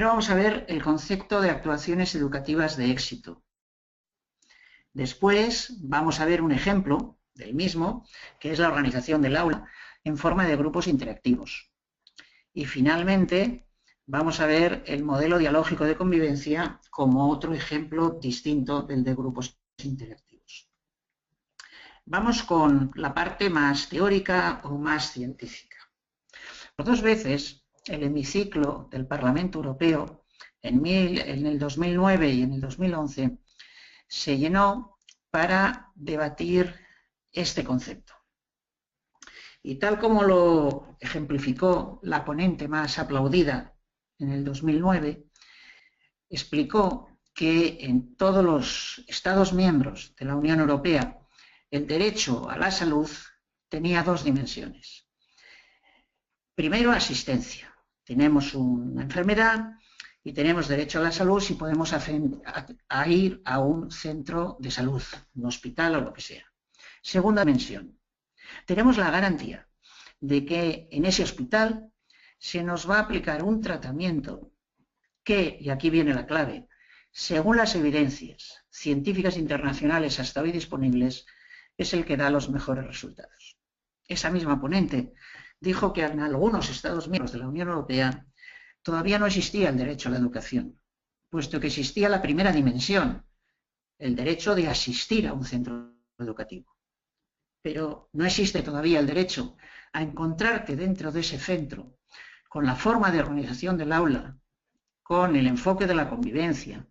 Primero vamos a ver el concepto de actuaciones educativas de éxito. Después vamos a ver un ejemplo del mismo, que es la organización del aula en forma de grupos interactivos. Y finalmente vamos a ver el modelo dialógico de convivencia como otro ejemplo distinto del de grupos interactivos. Vamos con la parte más teórica o más científica. Por dos veces el hemiciclo del Parlamento Europeo en el 2009 y en el 2011 se llenó para debatir este concepto. Y tal como lo ejemplificó la ponente más aplaudida en el 2009, explicó que en todos los Estados miembros de la Unión Europea el derecho a la salud tenía dos dimensiones. Primero, asistencia. Tenemos una enfermedad y tenemos derecho a la salud si podemos ir a un centro de salud, un hospital o lo que sea. Segunda dimensión. Tenemos la garantía de que en ese hospital se nos va a aplicar un tratamiento que, y aquí viene la clave, según las evidencias científicas internacionales hasta hoy disponibles, es el que da los mejores resultados. Esa misma ponente dijo que en algunos Estados miembros de la Unión Europea todavía no existía el derecho a la educación, puesto que existía la primera dimensión, el derecho de asistir a un centro educativo. Pero no existe todavía el derecho a encontrarte dentro de ese centro con la forma de organización del aula, con el enfoque de la convivencia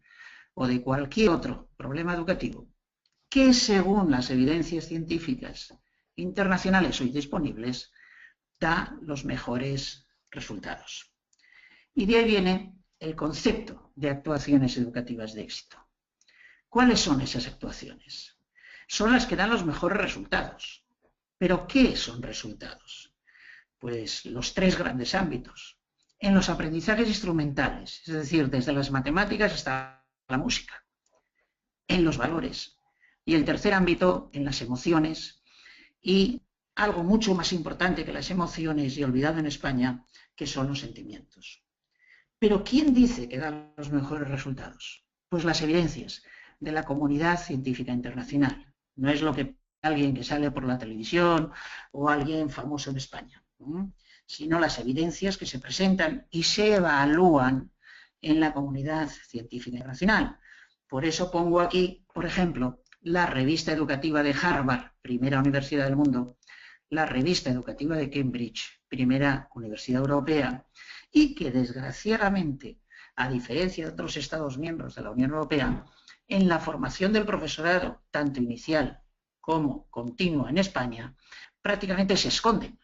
o de cualquier otro problema educativo, que según las evidencias científicas internacionales hoy disponibles, da los mejores resultados. Y de ahí viene el concepto de actuaciones educativas de éxito. ¿Cuáles son esas actuaciones? Son las que dan los mejores resultados. ¿Pero qué son resultados? Pues los tres grandes ámbitos. En los aprendizajes instrumentales, es decir, desde las matemáticas hasta la música. En los valores. Y el tercer ámbito, en las emociones. Y algo mucho más importante que las emociones y olvidado en España, que son los sentimientos. Pero ¿quién dice que da los mejores resultados? Pues las evidencias de la comunidad científica internacional. No es lo que alguien que sale por la televisión o alguien famoso en España, sino las evidencias que se presentan y se evalúan en la comunidad científica internacional. Por eso pongo aquí, por ejemplo, la revista educativa de Harvard, primera universidad del mundo, la revista educativa de Cambridge, primera universidad europea, y que desgraciadamente, a diferencia de otros Estados miembros de la Unión Europea, en la formación del profesorado, tanto inicial como continua en España, prácticamente se esconden.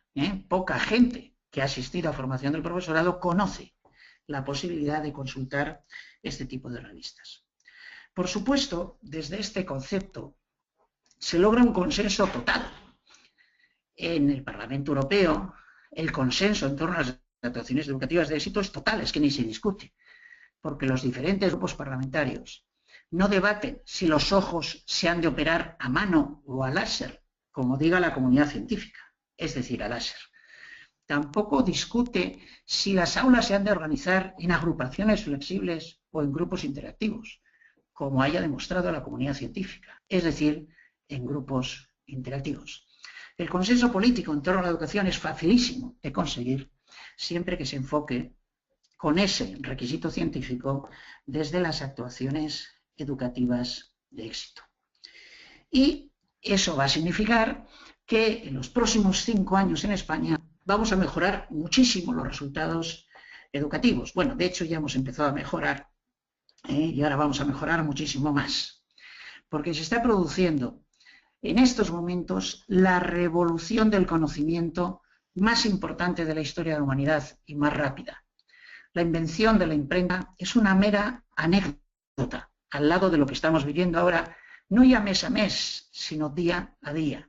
Poca gente que ha asistido a formación del profesorado conoce la posibilidad de consultar este tipo de revistas. Por supuesto, desde este concepto se logra un consenso total. En el Parlamento Europeo, el consenso en torno a las actuaciones educativas de éxito es total, es que ni se discute, porque los diferentes grupos parlamentarios no debaten si los ojos se han de operar a mano o a láser, como diga la comunidad científica, es decir, a láser. Tampoco discute si las aulas se han de organizar en agrupaciones flexibles o en grupos interactivos, como haya demostrado la comunidad científica, es decir, en grupos interactivos. El consenso político en torno a la educación es facilísimo de conseguir siempre que se enfoque con ese requisito científico desde las actuaciones educativas de éxito. Y eso va a significar que en los próximos 5 años en España vamos a mejorar muchísimo los resultados educativos. Bueno, de hecho ya hemos empezado a mejorar y ahora vamos a mejorar muchísimo más, porque se está produciendo en estos momentos la revolución del conocimiento más importante de la historia de la humanidad y más rápida. La invención de la imprenta es una mera anécdota al lado de lo que estamos viviendo ahora, no ya mes a mes, sino día a día.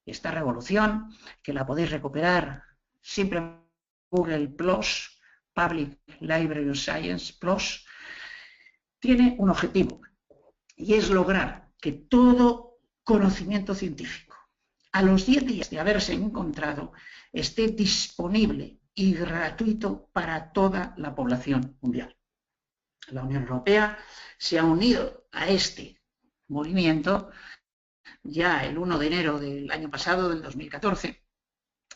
Esta revolución, que la podéis recuperar siempre en Google Plus, Public Library of Science Plus, tiene un objetivo, y es lograr que todo conocimiento científico, a los 10 días de haberse encontrado, esté disponible y gratuito para toda la población mundial. La Unión Europea se ha unido a este movimiento ya el 1 de enero del año pasado, del 2014,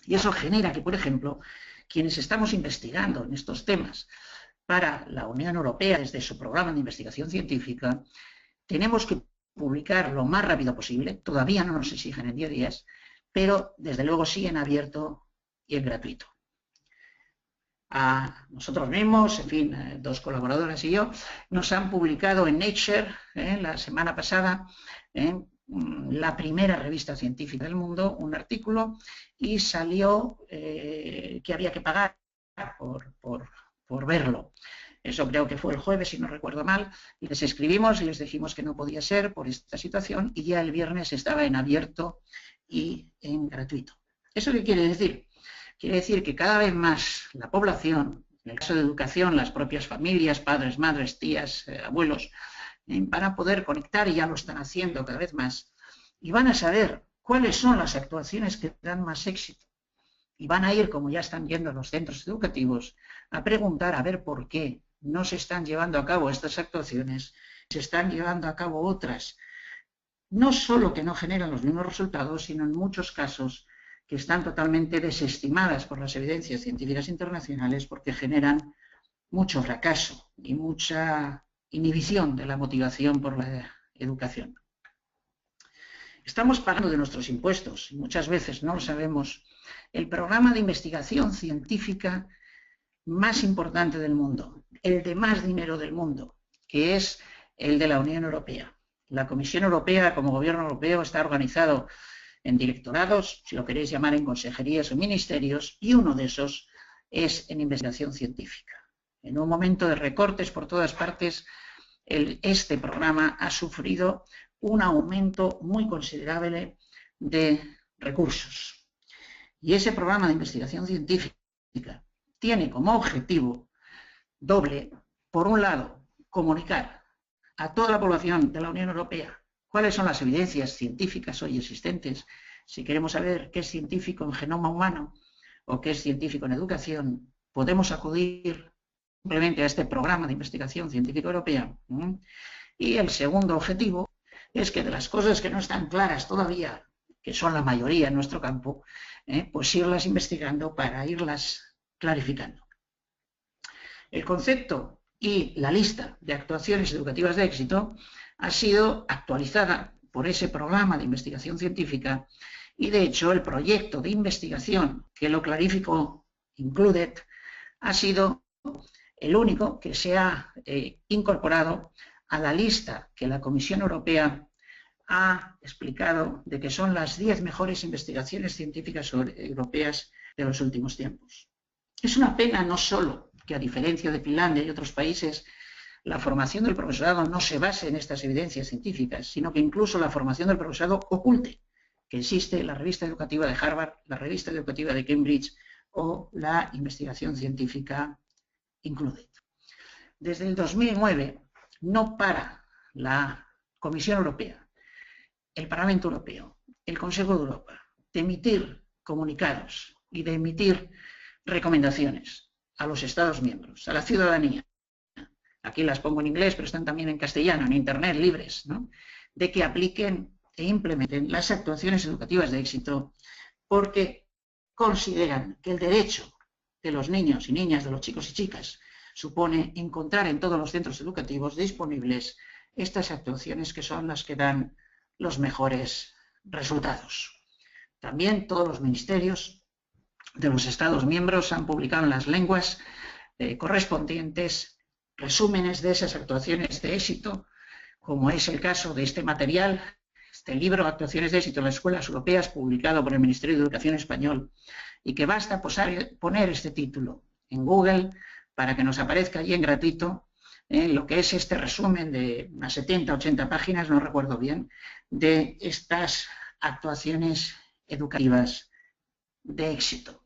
y eso genera que, por ejemplo, quienes estamos investigando en estos temas para la Unión Europea desde su programa de investigación científica, tenemos que publicar lo más rápido posible, todavía no nos exigen en 10 días, pero desde luego sí en abierto y en gratuito. A nosotros mismos, en fin, 2 colaboradoras y yo, nos han publicado en Nature, la semana pasada, la primera revista científica del mundo, un artículo, y salió que había que pagar por verlo. Eso creo que fue el jueves, si no recuerdo mal, y les escribimos y les dijimos que no podía ser por esta situación, y ya el viernes estaba en abierto y en gratuito. ¿Eso qué quiere decir? Quiere decir que cada vez más la población, en el caso de educación, las propias familias, padres, madres, tías, abuelos, van a poder conectar, y ya lo están haciendo cada vez más, y van a saber cuáles son las actuaciones que dan más éxito. Y van a ir, como ya están yendo a los centros educativos, a preguntar a ver por qué no se están llevando a cabo estas actuaciones, se están llevando a cabo otras. No solo que no generan los mismos resultados, sino en muchos casos que están totalmente desestimadas por las evidencias científicas internacionales porque generan mucho fracaso y mucha inhibición de la motivación por la educación. Estamos pagando de nuestros impuestos, y muchas veces no lo sabemos, el programa de investigación científica más importante del mundo, el de más dinero del mundo, que es el de la Unión Europea. La Comisión Europea, como gobierno europeo, está organizado en directorados, si lo queréis llamar en consejerías o ministerios, y uno de esos es en investigación científica. En un momento de recortes por todas partes, este programa ha sufrido un aumento muy considerable de recursos. Y ese programa de investigación científica tiene como objetivo doble, por un lado, comunicar a toda la población de la Unión Europea cuáles son las evidencias científicas hoy existentes. Si queremos saber qué es científico en genoma humano o qué es científico en educación, podemos acudir simplemente a este programa de investigación científica europea. Y el segundo objetivo es que de las cosas que no están claras todavía, que son la mayoría en nuestro campo, pues irlas investigando para irlas clarificando. El concepto y la lista de actuaciones educativas de éxito ha sido actualizada por ese programa de investigación científica, y de hecho el proyecto de investigación que lo clarificó, Included, ha sido el único que se ha incorporado a la lista que la Comisión Europea ha explicado de que son las 10 mejores investigaciones científicas europeas de los últimos tiempos. Es una pena no solo que, a diferencia de Finlandia y otros países, la formación del profesorado no se base en estas evidencias científicas, sino que incluso la formación del profesorado oculte que existe la revista educativa de Harvard, la revista educativa de Cambridge o la investigación científica Included. Desde el 2009 no para la Comisión Europea, el Parlamento Europeo, el Consejo de Europa, de emitir comunicados y de emitir recomendaciones a los Estados miembros, a la ciudadanía. Aquí las pongo en inglés, pero están también en castellano, en Internet, libres, ¿no? De que apliquen e implementen las actuaciones educativas de éxito, porque consideran que el derecho de los niños y niñas, de los chicos y chicas, supone encontrar en todos los centros educativos disponibles estas actuaciones que son las que dan los mejores resultados. También todos los ministerios de los Estados miembros han publicado en las lenguas correspondientes resúmenes de esas actuaciones de éxito, como es el caso de este material, este libro Actuaciones de éxito en las escuelas europeas, publicado por el Ministerio de Educación español, y que basta poner este título en Google para que nos aparezca allí en gratuito lo que es este resumen de unas 70, 80 páginas, no recuerdo bien, de estas actuaciones educativas de éxito.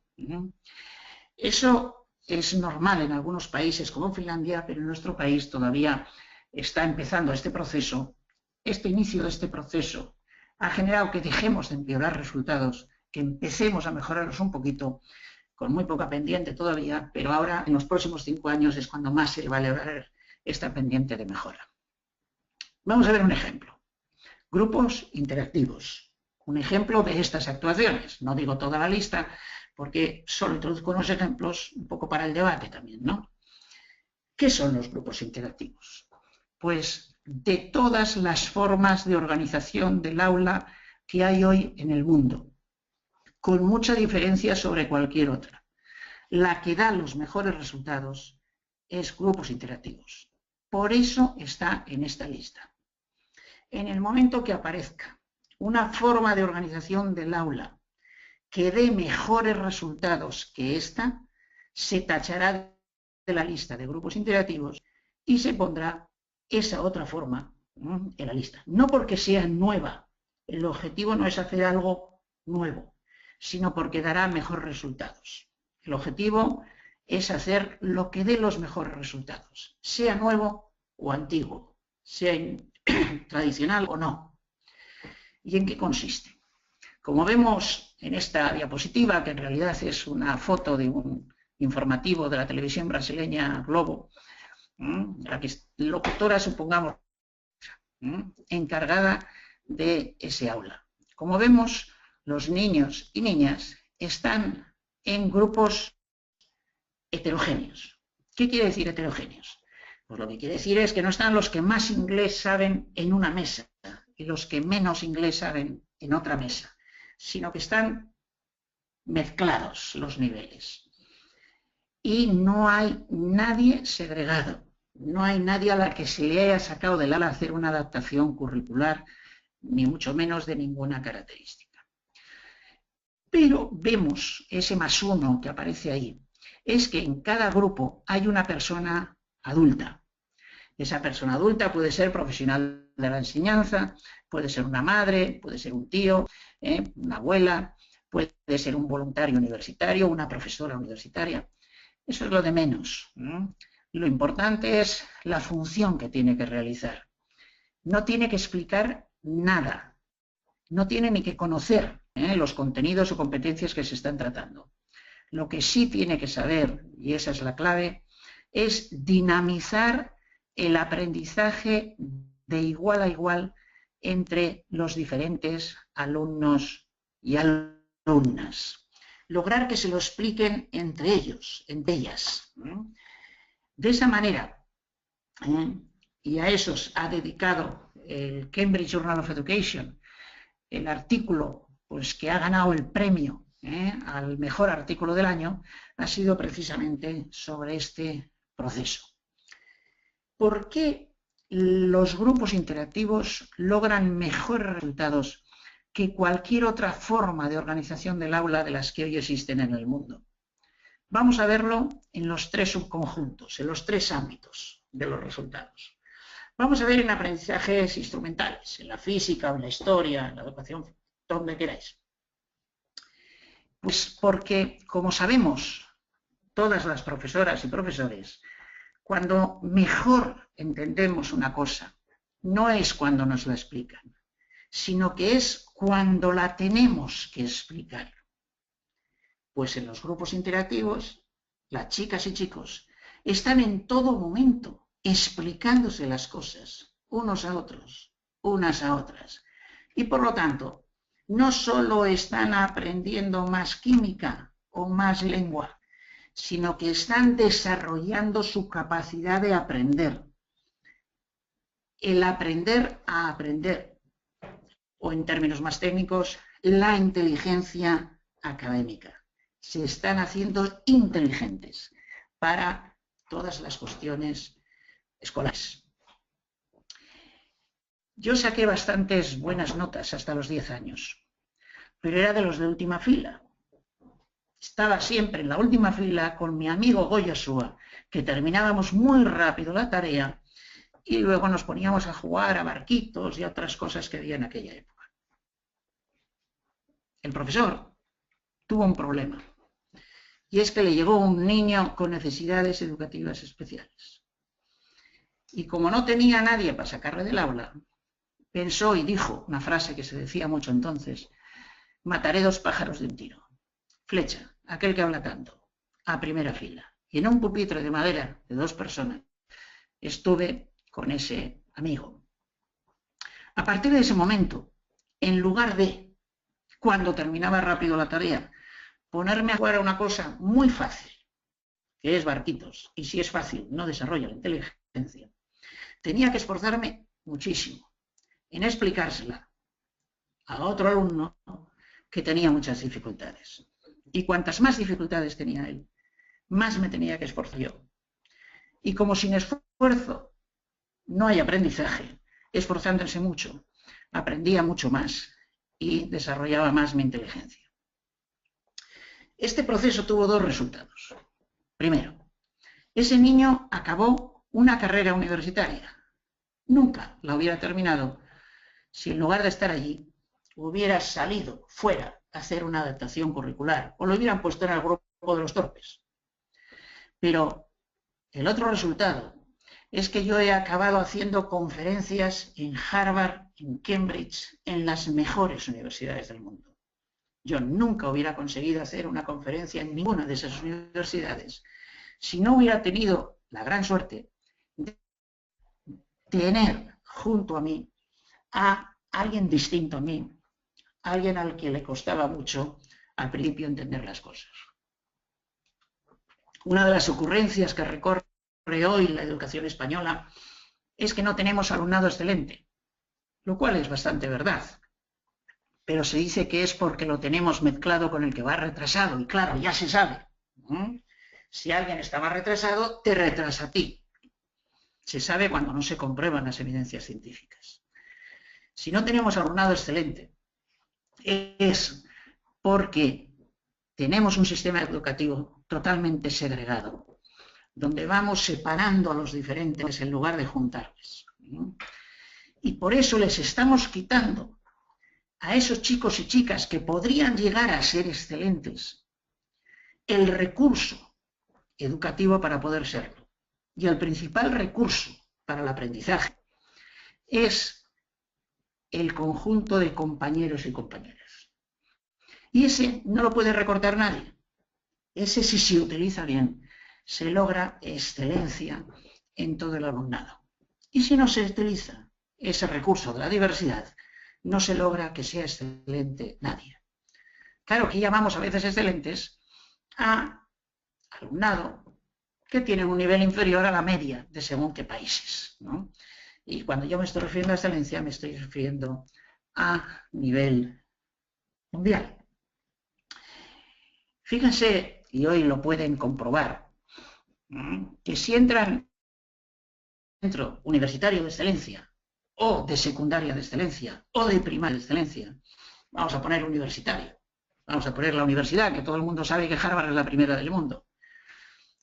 Eso es normal en algunos países como Finlandia, pero en nuestro país todavía está empezando este proceso. Este inicio de este proceso ha generado que dejemos de empeorar resultados, que empecemos a mejorarlos un poquito, con muy poca pendiente todavía, pero ahora en los próximos 5 años es cuando más se va a lograr está pendiente de mejora. Vamos a ver un ejemplo. Grupos interactivos. Un ejemplo de estas actuaciones. No digo toda la lista, porque solo introduzco unos ejemplos un poco para el debate también, ¿no? ¿Qué son los grupos interactivos? Pues de todas las formas de organización del aula que hay hoy en el mundo, con mucha diferencia sobre cualquier otra. La que da los mejores resultados es grupos interactivos. Por eso está en esta lista. En el momento que aparezca una forma de organización del aula que dé mejores resultados que esta, se tachará de la lista de grupos interactivos y se pondrá esa otra forma en la lista. No porque sea nueva, el objetivo no es hacer algo nuevo, sino porque dará mejores resultados. El objetivo es hacer lo que dé los mejores resultados, sea nuevo o antiguo, sea tradicional o no. ¿Y en qué consiste? Como vemos en esta diapositiva, que en realidad es una foto de un informativo de la televisión brasileña Globo, la que es locutora, supongamos, encargada de ese aula. Como vemos, los niños y niñas están en grupos heterogéneos. ¿Qué quiere decir heterogéneos? Pues lo que quiere decir es que no están los que más inglés saben en una mesa y los que menos inglés saben en otra mesa, sino que están mezclados los niveles. Y no hay nadie segregado, no hay nadie a la que se le haya sacado del ala hacer una adaptación curricular, ni mucho menos de ninguna característica. Pero vemos ese +1 que aparece ahí, es que en cada grupo hay una persona adulta. Esa persona adulta puede ser profesional de la enseñanza, puede ser una madre, puede ser un tío, una abuela, puede ser un voluntario universitario, una profesora universitaria. Eso es lo de menos. Lo importante es la función que tiene que realizar. No tiene que explicar nada. No tiene ni que conocer los contenidos o competencias que se están tratando. Lo que sí tiene que saber, y esa es la clave, es dinamizar el aprendizaje de igual a igual entre los diferentes alumnos y alumnas. Lograr que se lo expliquen entre ellos, entre ellas. De esa manera, y a eso ha dedicado el Cambridge Journal of Education, el artículo pues, que ha ganado el premio al mejor artículo del año, ha sido precisamente sobre este proceso. ¿Por qué los grupos interactivos logran mejores resultados que cualquier otra forma de organización del aula de las que hoy existen en el mundo? Vamos a verlo en los 3 subconjuntos, en los 3 ámbitos de los resultados. Vamos a ver en aprendizajes instrumentales, en la física, en la historia, en la educación, donde queráis. Pues porque, como sabemos, todas las profesoras y profesores, cuando mejor entendemos una cosa, no es cuando nos la explican, sino que es cuando la tenemos que explicar. Pues en los grupos interactivos, las chicas y chicos están en todo momento explicándose las cosas, unos a otros, unas a otras. Y por lo tanto, no solo están aprendiendo más química o más lengua, sino que están desarrollando su capacidad de aprender. El aprender a aprender, o en términos más técnicos, la inteligencia académica. Se están haciendo inteligentes para todas las cuestiones escolares. Yo saqué bastantes buenas notas hasta los 10 años, pero era de los de última fila. Estaba siempre en la última fila con mi amigo Goya Súa, que terminábamos muy rápido la tarea y luego nos poníamos a jugar a barquitos y a otras cosas que había en aquella época. El profesor tuvo un problema, y es que le llegó un niño con necesidades educativas especiales. Y como no tenía nadie para sacarle del aula, pensó y dijo una frase que se decía mucho entonces: mataré 2 pájaros de un tiro. Flecha, aquel que habla tanto, a primera fila, y en un pupitre de madera de 2 personas, estuve con ese amigo. A partir de ese momento, en lugar de, cuando terminaba rápido la tarea, ponerme a jugar a una cosa muy fácil, que es barquitos, y si es fácil no desarrolla la inteligencia, tenía que esforzarme muchísimo en explicársela a otro alumno que tenía muchas dificultades. Y cuantas más dificultades tenía él, más me tenía que esforzar yo. Y como sin esfuerzo no hay aprendizaje, esforzándose mucho, aprendía mucho más y desarrollaba más mi inteligencia. Este proceso tuvo dos resultados. Primero, ese niño acabó una carrera universitaria. Nunca la hubiera terminado si en lugar de estar allí hubiera salido fuera a hacer una adaptación curricular o lo hubieran puesto en el grupo de los torpes. Pero el otro resultado es que yo he acabado haciendo conferencias en Harvard, en Cambridge, en las mejores universidades del mundo. Yo nunca hubiera conseguido hacer una conferencia en ninguna de esas universidades si no hubiera tenido la gran suerte de tener junto a mí a alguien distinto a mí, alguien al que le costaba mucho al principio entender las cosas. Una de las ocurrencias que recorre hoy la educación española es que no tenemos alumnado excelente, lo cual es bastante verdad, pero se dice que es porque lo tenemos mezclado con el que va retrasado, y claro, ya se sabe. Si alguien está más retrasado, te retrasa a ti. Se sabe cuando no se comprueban las evidencias científicas. Si no tenemos alumnado excelente, es porque tenemos un sistema educativo totalmente segregado, donde vamos separando a los diferentes en lugar de juntarles. Y por eso les estamos quitando a esos chicos y chicas que podrían llegar a ser excelentes el recurso educativo para poder serlo. Y el principal recurso para el aprendizaje es el conjunto de compañeros y compañeras. Y ese no lo puede recortar nadie. Ese, si se utiliza bien, se logra excelencia en todo el alumnado. Y si no se utiliza ese recurso de la diversidad, no se logra que sea excelente nadie. Claro que llamamos a veces excelentes a alumnado que tiene un nivel inferior a la media de según qué países, ¿no? Y cuando yo me estoy refiriendo a excelencia, me estoy refiriendo a nivel mundial. Fíjense, y hoy lo pueden comprobar, que si entran en un centro universitario de excelencia, o de secundaria de excelencia, o de primaria de excelencia, vamos a poner universitario, vamos a poner la universidad, que todo el mundo sabe que Harvard es la primera del mundo.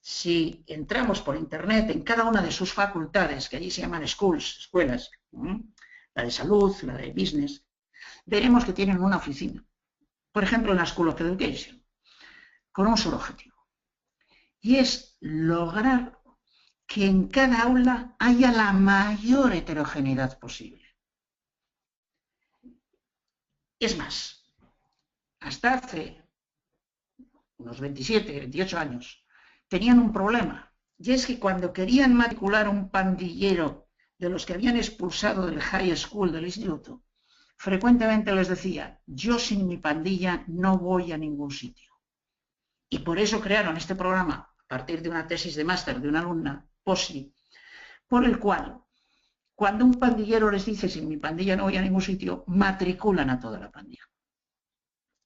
Si entramos por internet en cada una de sus facultades, que allí se llaman schools, escuelas, la de salud, la de business, veremos que tienen una oficina. Por ejemplo, en la School of Education, con un solo objetivo. Y es lograr que en cada aula haya la mayor heterogeneidad posible. Es más, hasta hace unos 27, 28 años, tenían un problema, y es que cuando querían matricular un pandillero de los que habían expulsado del high school, del instituto, frecuentemente les decía, yo sin mi pandilla no voy a ningún sitio. Y por eso crearon este programa, a partir de una tesis de máster de una alumna, POSI, por el cual, cuando un pandillero les dice, sin mi pandilla no voy a ningún sitio, matriculan a toda la pandilla.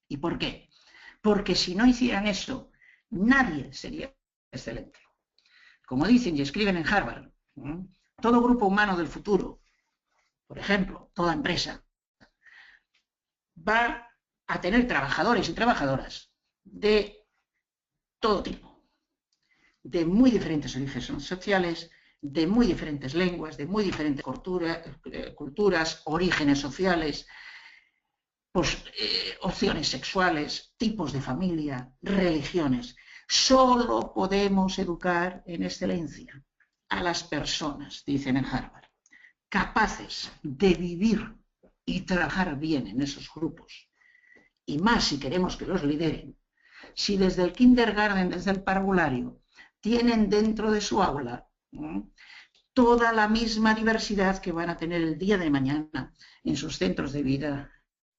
¿Y por qué? Porque si no hicieran eso, nadie sería excelente. Como dicen y escriben en Harvard, todo grupo humano del futuro, por ejemplo, toda empresa, va a tener trabajadores y trabajadoras de todo tipo, de muy diferentes orígenes sociales, de muy diferentes lenguas, de muy diferentes culturas, orígenes sociales, opciones sexuales, tipos de familia, religiones. Solo podemos educar en excelencia a las personas, dicen en Harvard, capaces de vivir y trabajar bien en esos grupos. Y más si queremos que los lideren, si desde el kindergarten, desde el parvulario, tienen dentro de su aula toda la misma diversidad que van a tener el día de mañana en sus centros de vida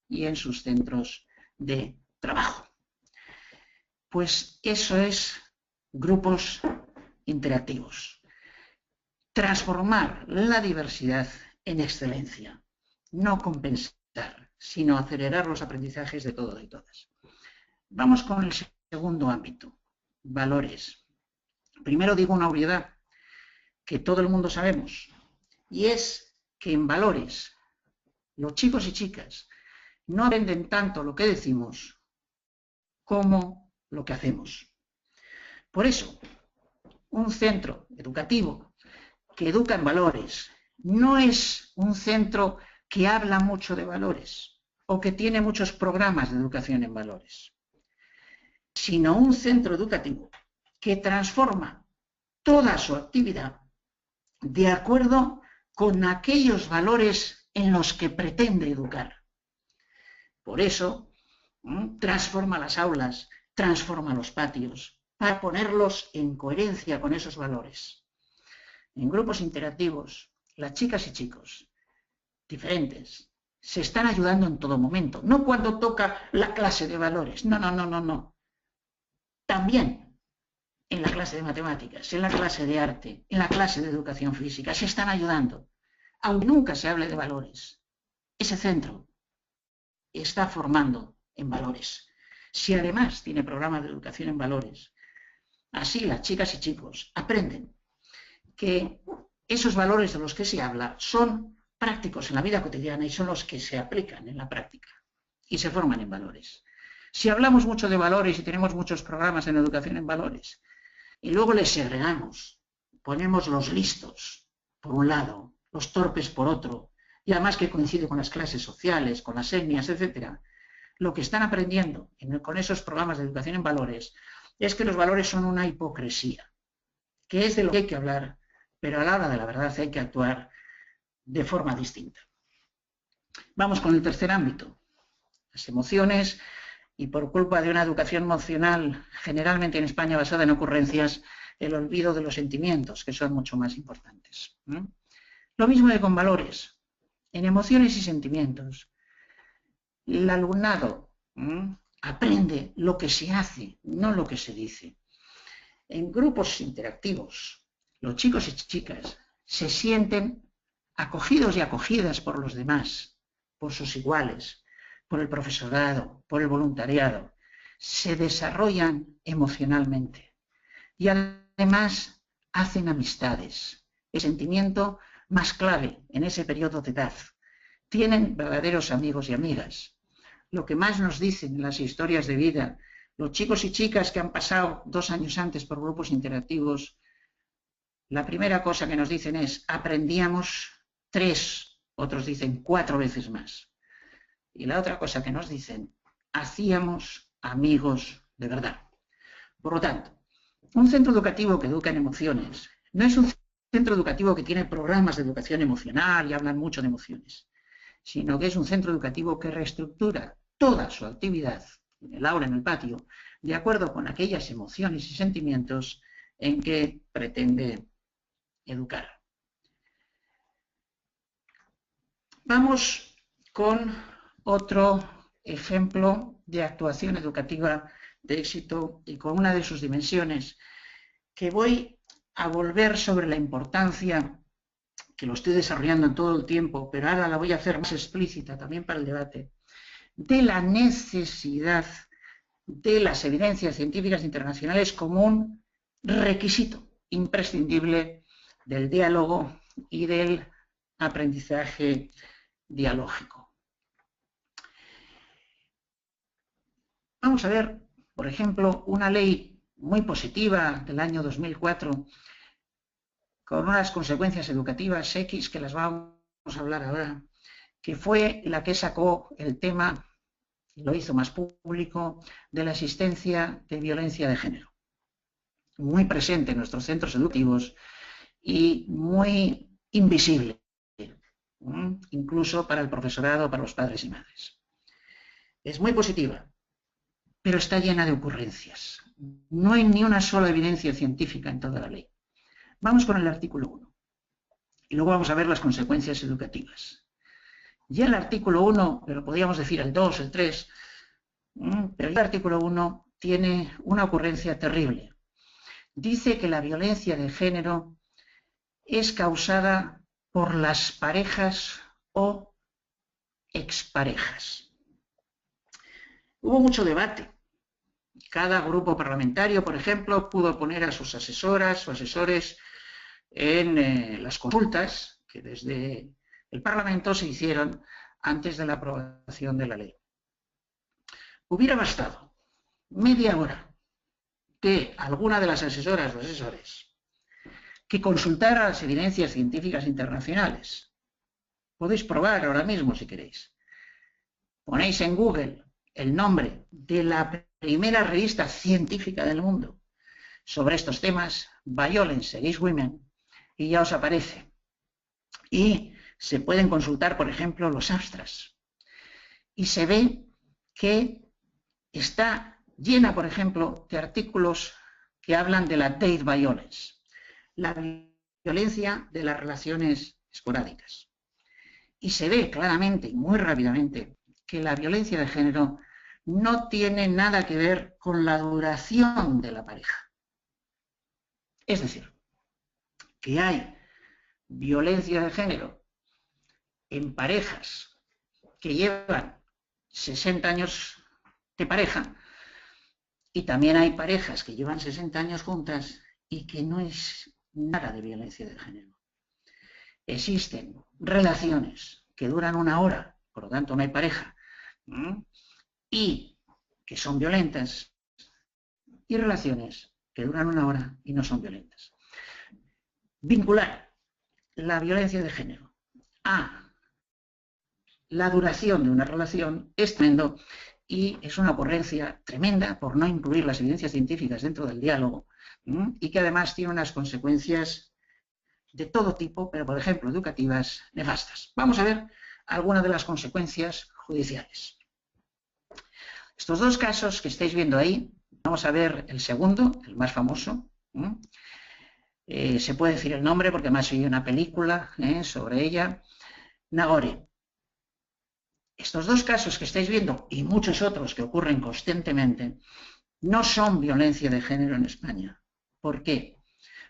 y en sus centros de trabajo. Pues eso es grupos interactivos. Transformar la diversidad en excelencia, no compensar, sino acelerar los aprendizajes de todos y todas. Vamos con el segundo ámbito, valores. Primero digo una obviedad que todo el mundo sabemos, y es que en valores los chicos y chicas no aprenden tanto lo que decimos como lo que hacemos. Por eso, un centro educativo que educa en valores no es un centro que habla mucho de valores o que tiene muchos programas de educación en valores, sino un centro educativo que transforma toda su actividad de acuerdo con aquellos valores en los que pretende educar. Por eso, transforma las aulas, transforma los patios, para ponerlos en coherencia con esos valores. En grupos interactivos, las chicas y chicos diferentes se están ayudando en todo momento, no cuando toca la clase de valores, no. También en la clase de matemáticas, en la clase de arte, en la clase de educación física, se están ayudando, aunque nunca se hable de valores. Ese centro está formando en valores. Si además tiene programas de educación en valores, así las chicas y chicos aprenden que esos valores de los que se habla son prácticos en la vida cotidiana y son los que se aplican en la práctica y se forman en valores. Si hablamos mucho de valores y tenemos muchos programas en educación en valores y luego les segregamos, ponemos los listos por un lado, los torpes por otro, y además que coincide con las clases sociales, con las etnias, etc., lo que están aprendiendo con esos programas de educación en valores es que los valores son una hipocresía, que es de lo que hay que hablar, pero a la hora de la verdad hay que actuar de forma distinta. Vamos con el tercer ámbito, las emociones, y por culpa de una educación emocional generalmente en España basada en ocurrencias, el olvido de los sentimientos, que son mucho más importantes. Lo mismo que con valores. En emociones y sentimientos, el alumnado aprende lo que se hace, no lo que se dice. En grupos interactivos, los chicos y chicas se sienten acogidos y acogidas por los demás, por sus iguales, por el profesorado, por el voluntariado. Se desarrollan emocionalmente y además hacen amistades, el sentimiento más clave en ese periodo de edad. Tienen verdaderos amigos y amigas. Lo que más nos dicen en las historias de vida, los chicos y chicas que han pasado 2 años antes por grupos interactivos, la primera cosa que nos dicen es, aprendíamos 3, otros dicen 4 veces más. Y la otra cosa que nos dicen, hacíamos amigos de verdad. Por lo tanto, un centro educativo que educa en emociones no es un centro educativo que tiene programas de educación emocional y hablan mucho de emociones, sino que es un centro educativo que reestructura toda su actividad, en el aula, en el patio, de acuerdo con aquellas emociones y sentimientos en que pretende educar. Vamos con otro ejemplo de actuación educativa de éxito y con una de sus dimensiones que voy a volver sobre la importancia, que lo estoy desarrollando en todo el tiempo, pero ahora la voy a hacer más explícita también para el debate, de la necesidad de las evidencias científicas internacionales como un requisito imprescindible del diálogo y del aprendizaje dialógico. Vamos a ver, por ejemplo, una ley muy positiva del año 2004 con unas consecuencias educativas X que las vamos a hablar ahora, que fue la que sacó el tema, lo hizo más público, de la existencia de violencia de género. Muy presente en nuestros centros educativos y muy invisible, incluso para el profesorado, para los padres y madres. Es muy positiva, pero está llena de ocurrencias. No hay ni una sola evidencia científica en toda la ley. Vamos con el artículo 1. Y luego vamos a ver las consecuencias educativas. Ya el artículo 1, pero podríamos decir el 2, el 3, pero el artículo 1 tiene una ocurrencia terrible. Dice que la violencia de género es causada por las parejas o exparejas. Hubo mucho debate. Cada grupo parlamentario, por ejemplo, pudo poner a sus asesoras o asesores en las consultas que desde el Parlamento se hicieron antes de la aprobación de la ley. Hubiera bastado media hora que alguna de las asesoras o asesores que consultara las evidencias científicas internacionales. Podéis probar ahora mismo si queréis. Ponéis en Google el nombre de la primera revista científica del mundo sobre estos temas, Violence Against Women, y ya os aparece. Y se pueden consultar, por ejemplo, los abstracts. Y se ve que está llena, por ejemplo, de artículos que hablan de la date violence, la violencia de las relaciones esporádicas. Y se ve claramente y muy rápidamente que la violencia de género no tiene nada que ver con la duración de la pareja. Es decir, que hay violencia de género en parejas que llevan 60 años de pareja y también hay parejas que llevan 60 años juntas y que no es nada de violencia de género. Existen relaciones que duran una hora, por lo tanto no hay pareja, y que son violentas, y relaciones que duran una hora y no son violentas. Vincular la violencia de género a la duración de una relación es tremendo y es una ocurrencia tremenda por no incluir las evidencias científicas dentro del diálogo y que además tiene unas consecuencias de todo tipo, pero por ejemplo educativas, nefastas. Vamos a ver algunas de las consecuencias judiciales. Estos dos casos que estáis viendo ahí, vamos a ver el segundo, el más famoso. Se puede decir el nombre porque además hay una película sobre ella. Nagore. Estos dos casos que estáis viendo y muchos otros que ocurren constantemente no son violencia de género en España. ¿Por qué?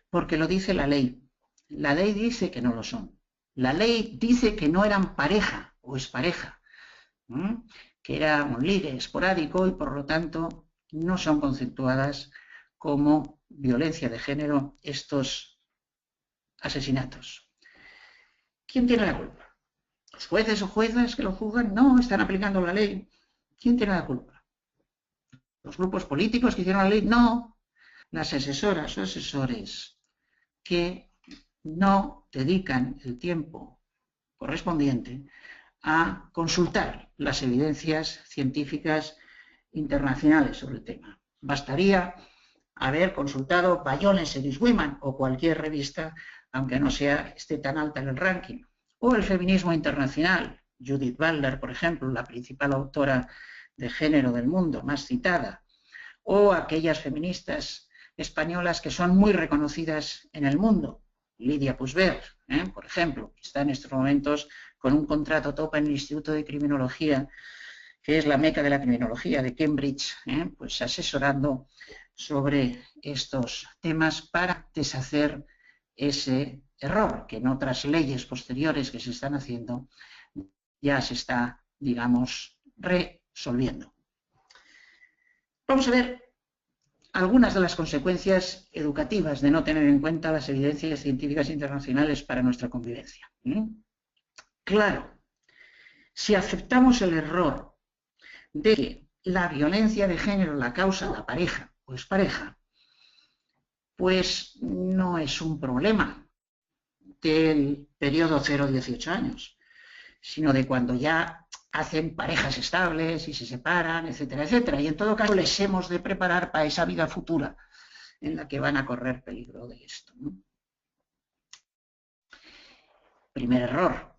Porque lo dice la ley. La ley dice que no lo son. La ley dice que no eran pareja o expareja, que era un ligue esporádico y por lo tanto no son conceptuadas como violencia de género estos asesinatos. ¿Quién tiene la culpa? ¿Los jueces o juezas que lo juzgan? No, están aplicando la ley. ¿Quién tiene la culpa? ¿Los grupos políticos que hicieron la ley? No. Las asesoras o asesores que no dedican el tiempo correspondiente a consultar las evidencias científicas internacionales sobre el tema. Bastaría haber consultado Violence Against Women o cualquier revista, aunque no esté tan alta en el ranking. O el feminismo internacional, Judith Butler, por ejemplo, la principal autora de género del mundo, más citada, o aquellas feministas españolas que son muy reconocidas en el mundo, Lidia Puigvert, por ejemplo, que está en estos momentos con un contrato top en el Instituto de Criminología, que es la meca de la criminología de Cambridge, pues asesorando sobre estos temas para deshacer ese error que en otras leyes posteriores que se están haciendo ya se está, digamos, resolviendo. Vamos a ver algunas de las consecuencias educativas de no tener en cuenta las evidencias científicas internacionales para nuestra convivencia. Claro, si aceptamos el error de que la violencia de género la causa la pareja o expareja, pues no es un problema del periodo 0-18 años, sino de cuando ya hacen parejas estables y se separan, etcétera, etcétera. Y en todo caso les hemos de preparar para esa vida futura en la que van a correr peligro de esto, ¿no? Primer error.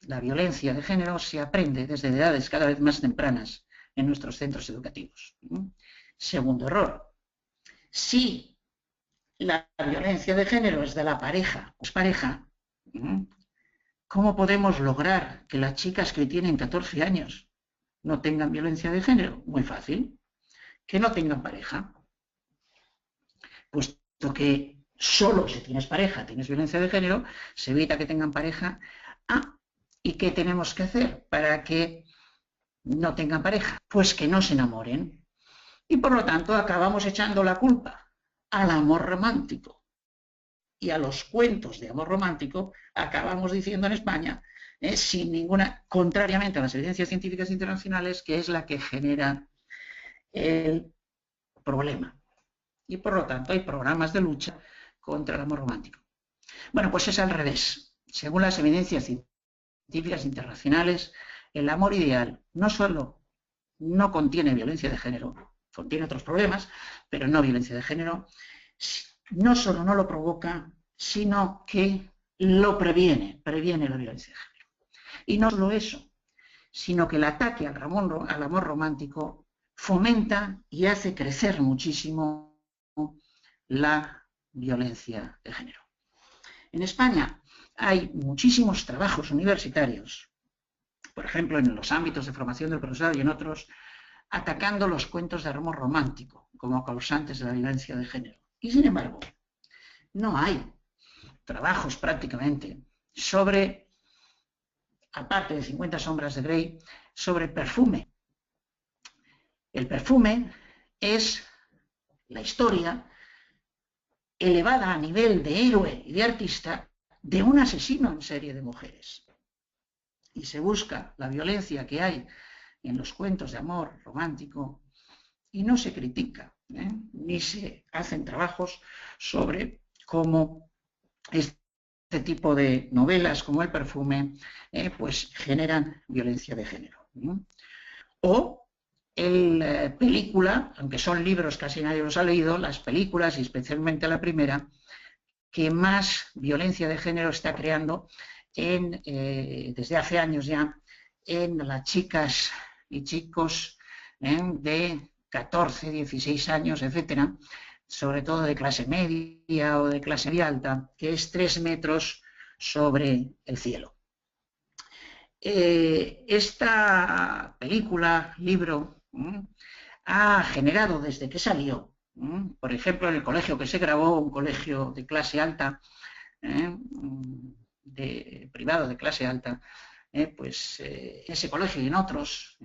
La violencia de género se aprende desde edades cada vez más tempranas en nuestros centros educativos. Segundo error. Si la violencia de género es de la pareja o expareja, ¿Cómo podemos lograr que las chicas que tienen 14 años no tengan violencia de género? Muy fácil, que no tengan pareja. Puesto que solo si tienes pareja tienes violencia de género, se evita que tengan pareja. ¿Y qué tenemos que hacer para que no tengan pareja? Pues que no se enamoren. Y por lo tanto acabamos echando la culpa al amor romántico. Y a los cuentos de amor romántico acabamos diciendo en España, sin ninguna, contrariamente a las evidencias científicas internacionales, que es la que genera el problema. Y por lo tanto hay programas de lucha contra el amor romántico. Bueno, pues es al revés. Según las evidencias científicas internacionales, el amor ideal no solo no contiene violencia de género, contiene otros problemas, pero no violencia de género, no solo no lo provoca, sino que lo previene la violencia de género. Y no solo eso, sino que el ataque al amor romántico fomenta y hace crecer muchísimo la violencia de género. En España hay muchísimos trabajos universitarios, por ejemplo, en los ámbitos de formación del profesorado y en otros, atacando los cuentos de amor romántico como causantes de la violencia de género. Y sin embargo, no hay trabajos prácticamente sobre, aparte de 50 sombras de Grey, sobre perfume. El perfume es la historia elevada a nivel de héroe y de artista de un asesino en serie de mujeres. Y se busca la violencia que hay en los cuentos de amor romántico y no se critica, ni se hacen trabajos sobre cómo este tipo de novelas como El perfume pues generan violencia de género. O en película, aunque son libros casi nadie los ha leído, las películas, y especialmente la primera, que más violencia de género está creando desde hace años ya en las chicas y chicos de 14, 16 años, etcétera, sobre todo de clase media o de clase media alta, que es 3 metros sobre el cielo. Esta película, libro, ha generado desde que salió, por ejemplo, en el colegio que se grabó, un colegio de clase alta, privado de clase alta, pues ese colegio y en otros,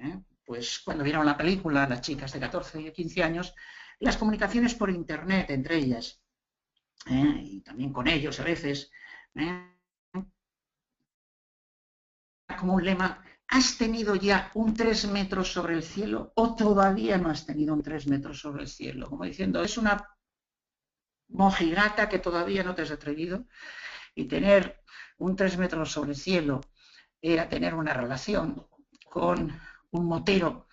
pues cuando vieron la película, las chicas de 14 y 15 años, las comunicaciones por internet entre ellas, y también con ellos a veces, como un lema: ¿has tenido ya un 3 metros sobre el cielo o todavía no has tenido un 3 metros sobre el cielo? Como diciendo, es una mojigata que todavía no te has atrevido, y tener un 3 metros sobre el cielo era tener una relación con un motero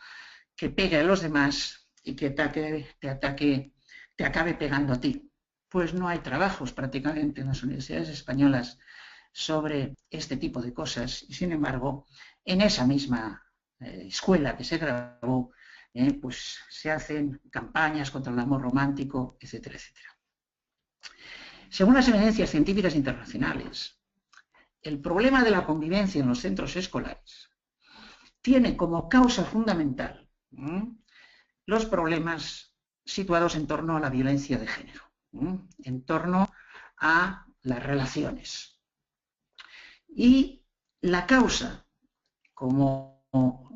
que pegue a los demás y que te acabe pegando a ti. Pues no hay trabajos prácticamente en las universidades españolas sobre este tipo de cosas, y sin embargo, en esa misma escuela que se grabó, pues se hacen campañas contra el amor romántico, etcétera, etcétera. Según las evidencias científicas internacionales, el problema de la convivencia en los centros escolares tiene como causa fundamental los problemas situados en torno a la violencia de género, en torno a las relaciones. Y la causa, como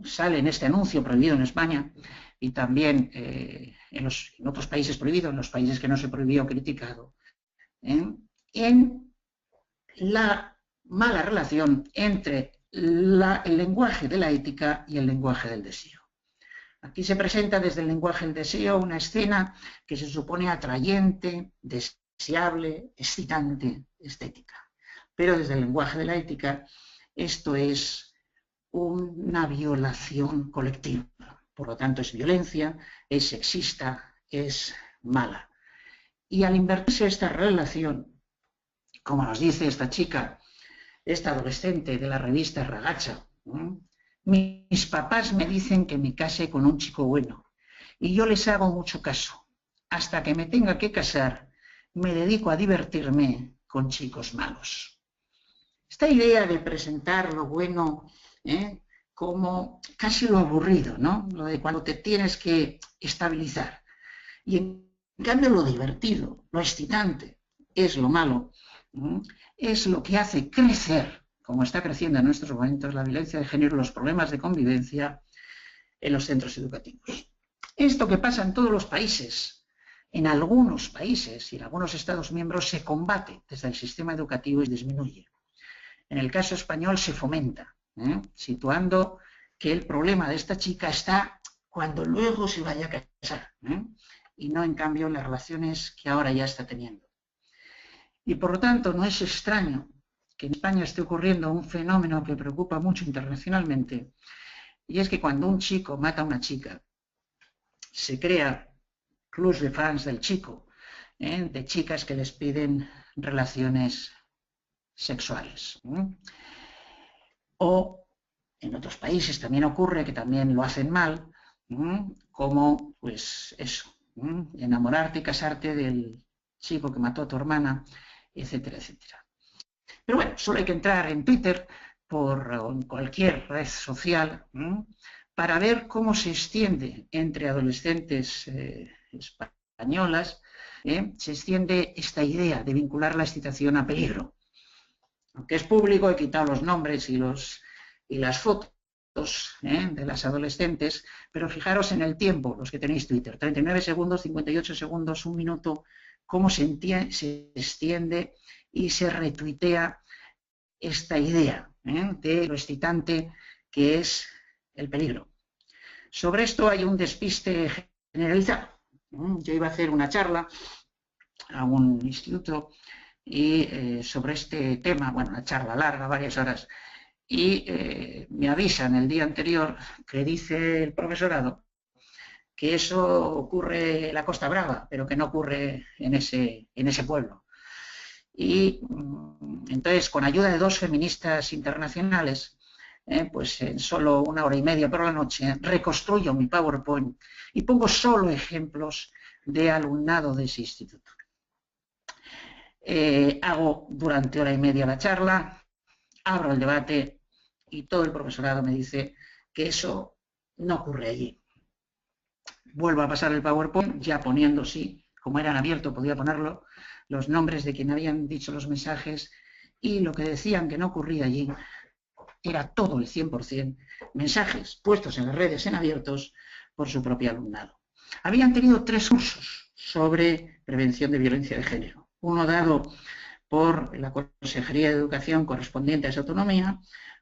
sale en este anuncio prohibido en España y también en otros países prohibido, en los países que no se prohibió, criticado, en la mala relación entre el lenguaje de la ética y el lenguaje del deseo. Aquí se presenta desde el lenguaje del deseo una escena que se supone atrayente, deseable, excitante, estética. Pero desde el lenguaje de la ética, esto es una violación colectiva. Por lo tanto, es violencia, es sexista, es mala. Y al invertirse esta relación, como nos dice esta chica, esta adolescente de la revista Ragazza, mis papás me dicen que me case con un chico bueno y yo les hago mucho caso. Hasta que me tenga que casar, me dedico a divertirme con chicos malos. Esta idea de presentar lo bueno como casi lo aburrido, ¿no? Lo de cuando te tienes que estabilizar. Y en cambio lo divertido, lo excitante, es lo malo, es lo que hace crecer, como está creciendo en nuestros momentos, la violencia de género, los problemas de convivencia en los centros educativos. Esto que pasa en todos los países, en algunos países y en algunos Estados miembros se combate desde el sistema educativo y disminuye. En el caso español se fomenta, situando que el problema de esta chica está cuando luego se vaya a casar, y no en cambio en las relaciones que ahora ya está teniendo. Y por lo tanto no es extraño que en España esté ocurriendo un fenómeno que preocupa mucho internacionalmente, y es que cuando un chico mata a una chica, se crea clubs de fans del chico, de chicas que les piden relaciones sexuales. O en otros países también ocurre que también lo hacen mal, como pues eso, enamorarte y casarte del chico que mató a tu hermana, etcétera, etcétera. Pero bueno, solo hay que entrar en Twitter o en cualquier red social para ver cómo se extiende entre adolescentes españolas, se extiende esta idea de vincular la excitación a peligro. Aunque es público, he quitado los nombres y las fotos de las adolescentes, pero fijaros en el tiempo, los que tenéis Twitter, 39 segundos, 58 segundos, 1 minuto, cómo se extiende y se retuitea esta idea de lo excitante que es el peligro. Sobre esto hay un despiste generalizado. Yo iba a hacer una charla a un instituto y sobre este tema, bueno, una charla larga, varias horas, y me avisan el día anterior que dice el profesorado que eso ocurre en la Costa Brava, pero que no ocurre en ese pueblo. Y entonces, con ayuda de 2 feministas internacionales, pues en solo 1 hora y media por la noche, reconstruyo mi PowerPoint y pongo solo ejemplos de alumnado de ese instituto. Hago durante 1 hora y media la charla, abro el debate y todo el profesorado me dice que eso no ocurre allí. Vuelvo a pasar el PowerPoint, ya poniendo, sí, como eran abiertos, podía ponerlo, los nombres de quien habían dicho los mensajes, y lo que decían que no ocurría allí era todo el 100% mensajes puestos en las redes en abiertos por su propio alumnado. Habían tenido 3 cursos sobre prevención de violencia de género. Uno dado por la Consejería de Educación correspondiente a esa autonomía,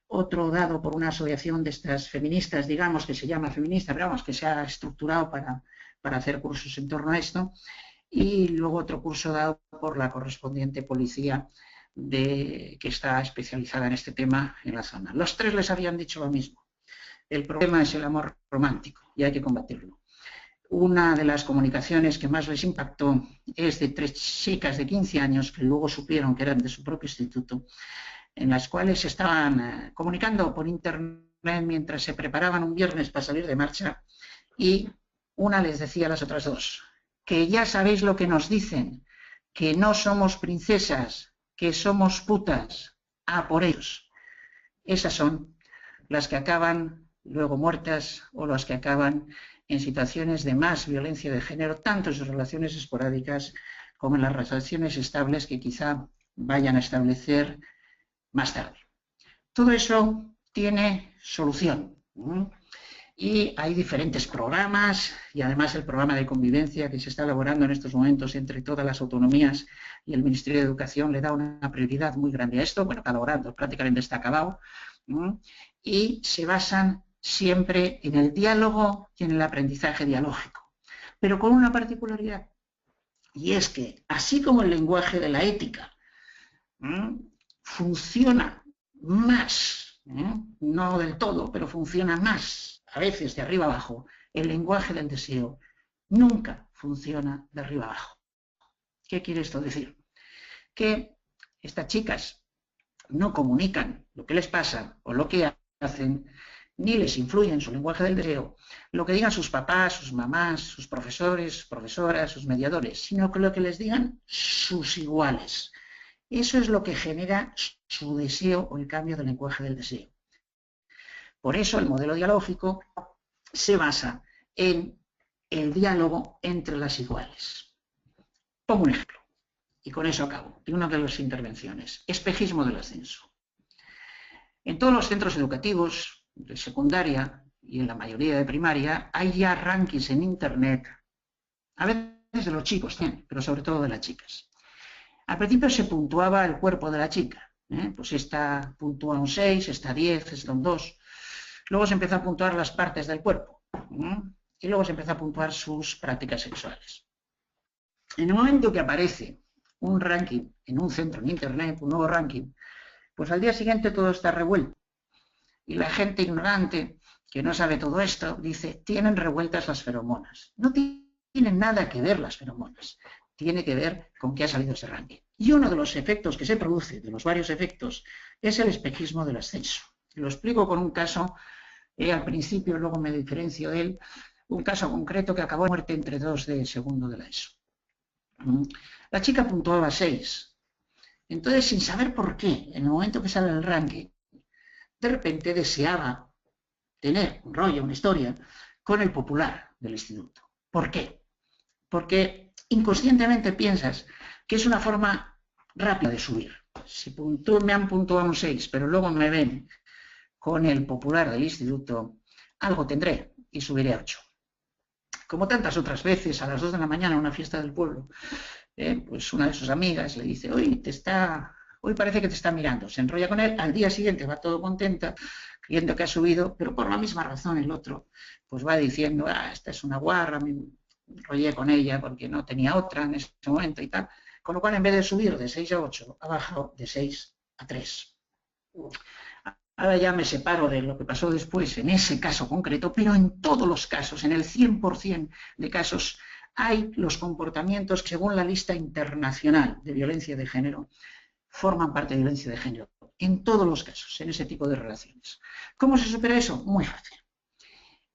otro dado por una asociación de estas feministas, digamos, que se llama feminista, pero vamos, que se ha estructurado para hacer cursos en torno a esto, y luego otro curso dado por la correspondiente policía que está especializada en este tema en la zona. Los 3 les habían dicho lo mismo. El problema es el amor romántico y hay que combatirlo. Una de las comunicaciones que más les impactó es de 3 chicas de 15 años que luego supieron que eran de su propio instituto, en las cuales se estaban comunicando por internet mientras se preparaban un viernes para salir de marcha, y una les decía a las otras 2, que ya sabéis lo que nos dicen, que no somos princesas, que somos putas, a por ellos. Esas son las que acaban luego muertas o las que acaban en situaciones de más violencia de género, tanto en sus relaciones esporádicas como en las relaciones estables que quizá vayan a establecer más tarde. Todo eso tiene solución. Y hay diferentes programas, y además el programa de convivencia que se está elaborando en estos momentos entre todas las autonomías y el Ministerio de Educación le da una prioridad muy grande a esto. Bueno, está elaborando, prácticamente está acabado, y se basan siempre en el diálogo y en el aprendizaje dialógico, pero con una particularidad, y es que así como el lenguaje de la ética funciona más, no del todo, pero funciona más, a veces de arriba abajo, el lenguaje del deseo nunca funciona de arriba abajo. ¿Qué quiere esto decir? Que estas chicas no comunican lo que les pasa o lo que hacen, ni les influye en su lenguaje del deseo lo que digan sus papás, sus mamás, sus profesores, profesoras, sus mediadores, sino que lo que les digan sus iguales. Eso es lo que genera su deseo o el cambio del lenguaje del deseo. Por eso el modelo dialógico se basa en el diálogo entre las iguales. Pongo un ejemplo, y con eso acabo, de una de las intervenciones. Espejismo del ascenso. En todos los centros educativos de secundaria y en la mayoría de primaria hay ya rankings en Internet, a veces de los chicos, pero sobre todo de las chicas. Al principio se puntuaba el cuerpo de la chica, pues esta puntúa un 6, esta 10, esta un 2. Luego se empezó a puntuar las partes del cuerpo y luego se empezó a puntuar sus prácticas sexuales. En el momento que aparece un ranking en un centro en Internet, un nuevo ranking, pues al día siguiente todo está revuelto. Y la gente ignorante, que no sabe todo esto, dice, tienen revueltas las feromonas. No tienen nada que ver las feromonas. Tiene que ver con qué ha salido ese ranking. Y uno de los efectos que se produce, de los varios efectos, es el espejismo del ascenso. Lo explico con un caso, al principio, luego me diferencio de él, un caso concreto que acabó en muerte entre dos de segundo de la ESO. La chica puntuaba 6. Entonces, sin saber por qué, en el momento que sale el ranking, de repente deseaba tener un rollo, una historia, con el popular del instituto. ¿Por qué? Porque inconscientemente piensas que es una forma rápida de subir. Si me han puntuado un 6, pero luego me ven con el popular del instituto, algo tendré y subiré a 8. Como tantas otras veces, a las 2 de la mañana en una fiesta del pueblo, pues una de sus amigas le dice, hoy parece que te está mirando, se enrolla con él, al día siguiente va todo contenta, creyendo que ha subido, pero por la misma razón el otro pues va diciendo, esta es una guarra, me enrollé con ella porque no tenía otra en ese momento y tal, con lo cual en vez de subir de 6 a 8, ha bajado de 6 a 3. Ahora ya me separo de lo que pasó después en ese caso concreto, pero en todos los casos, en el 100% de casos, hay los comportamientos que, según la lista internacional de violencia de género, forman parte de violencia de género. En todos los casos, en ese tipo de relaciones. ¿Cómo se supera eso? Muy fácil.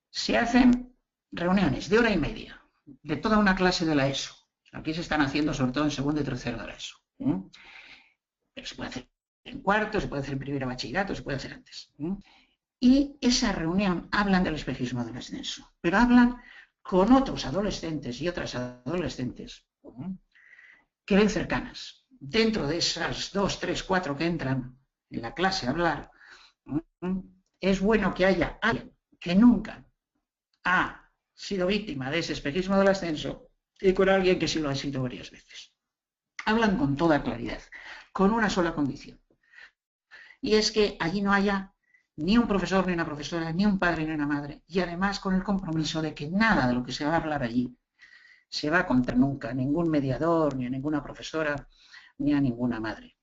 Se hacen reuniones de hora y media de toda una clase de la ESO. Aquí se están haciendo sobre todo en segundo y tercero de la ESO. Pero se puede hacer en cuarto, se puede hacer en primero de bachillerato, se puede hacer antes. Y esa reunión hablan del espejismo del ascenso, pero hablan con otros adolescentes y otras adolescentes que ven cercanas. Dentro de esas 2, 3, 4 que entran en la clase a hablar, es bueno que haya alguien que nunca ha sido víctima de ese espejismo del ascenso y con alguien que sí lo ha sido varias veces. Hablan con toda claridad, con una sola condición. Y es que allí no haya ni un profesor ni una profesora, ni un padre ni una madre, y además con el compromiso de que nada de lo que se va a hablar allí se va a contar nunca a ningún mediador, ni a ninguna profesora, ni a ninguna madre.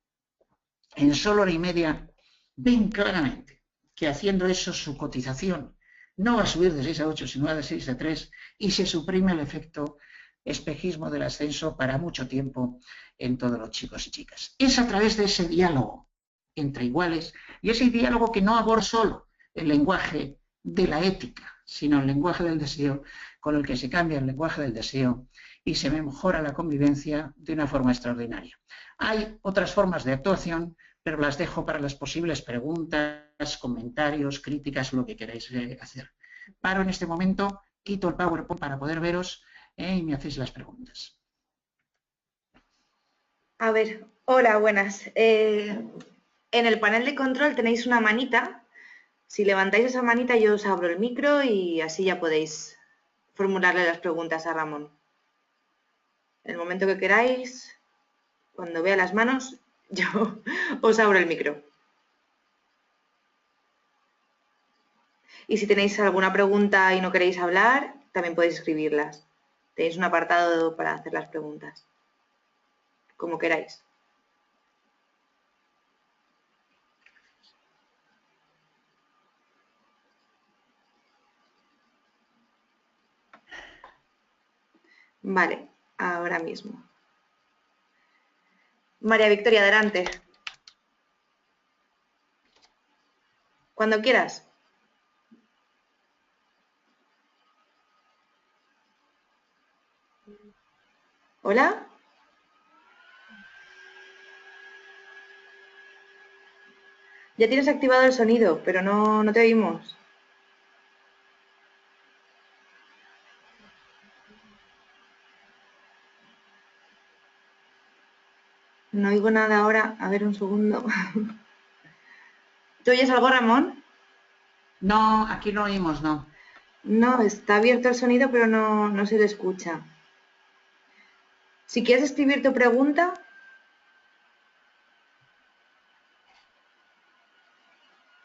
En solo hora y media ven claramente que haciendo eso su cotización no va a subir de 6 a 8, sino de 6 a 3, y se suprime el efecto espejismo del ascenso para mucho tiempo en todos los chicos y chicas. Es a través de ese diálogo entre iguales, y ese diálogo que no aborda solo el lenguaje de la ética, sino el lenguaje del deseo, con el que se cambia el lenguaje del deseo y se mejora la convivencia de una forma extraordinaria. Hay otras formas de actuación, pero las dejo para las posibles preguntas, comentarios, críticas, lo que queráis hacer. Paro en este momento, quito el PowerPoint para poder veros y me hacéis las preguntas. A ver, hola, buenas. En el panel de control tenéis una manita. Si levantáis esa manita yo os abro el micro y así ya podéis formularle las preguntas a Ramón. En el momento que queráis, cuando vea las manos, yo os abro el micro. Y si tenéis alguna pregunta y no queréis hablar, también podéis escribirlas. Tenéis un apartado para hacer las preguntas. Como queráis. Vale, ahora mismo. María Victoria, adelante. Cuando quieras. ¿Hola? Ya tienes activado el sonido, pero no te oímos. No oigo nada ahora. A ver, un segundo. ¿Tú oyes algo, Ramón? No, aquí no oímos, no. No, está abierto el sonido, pero no se le escucha. Si quieres escribir tu pregunta,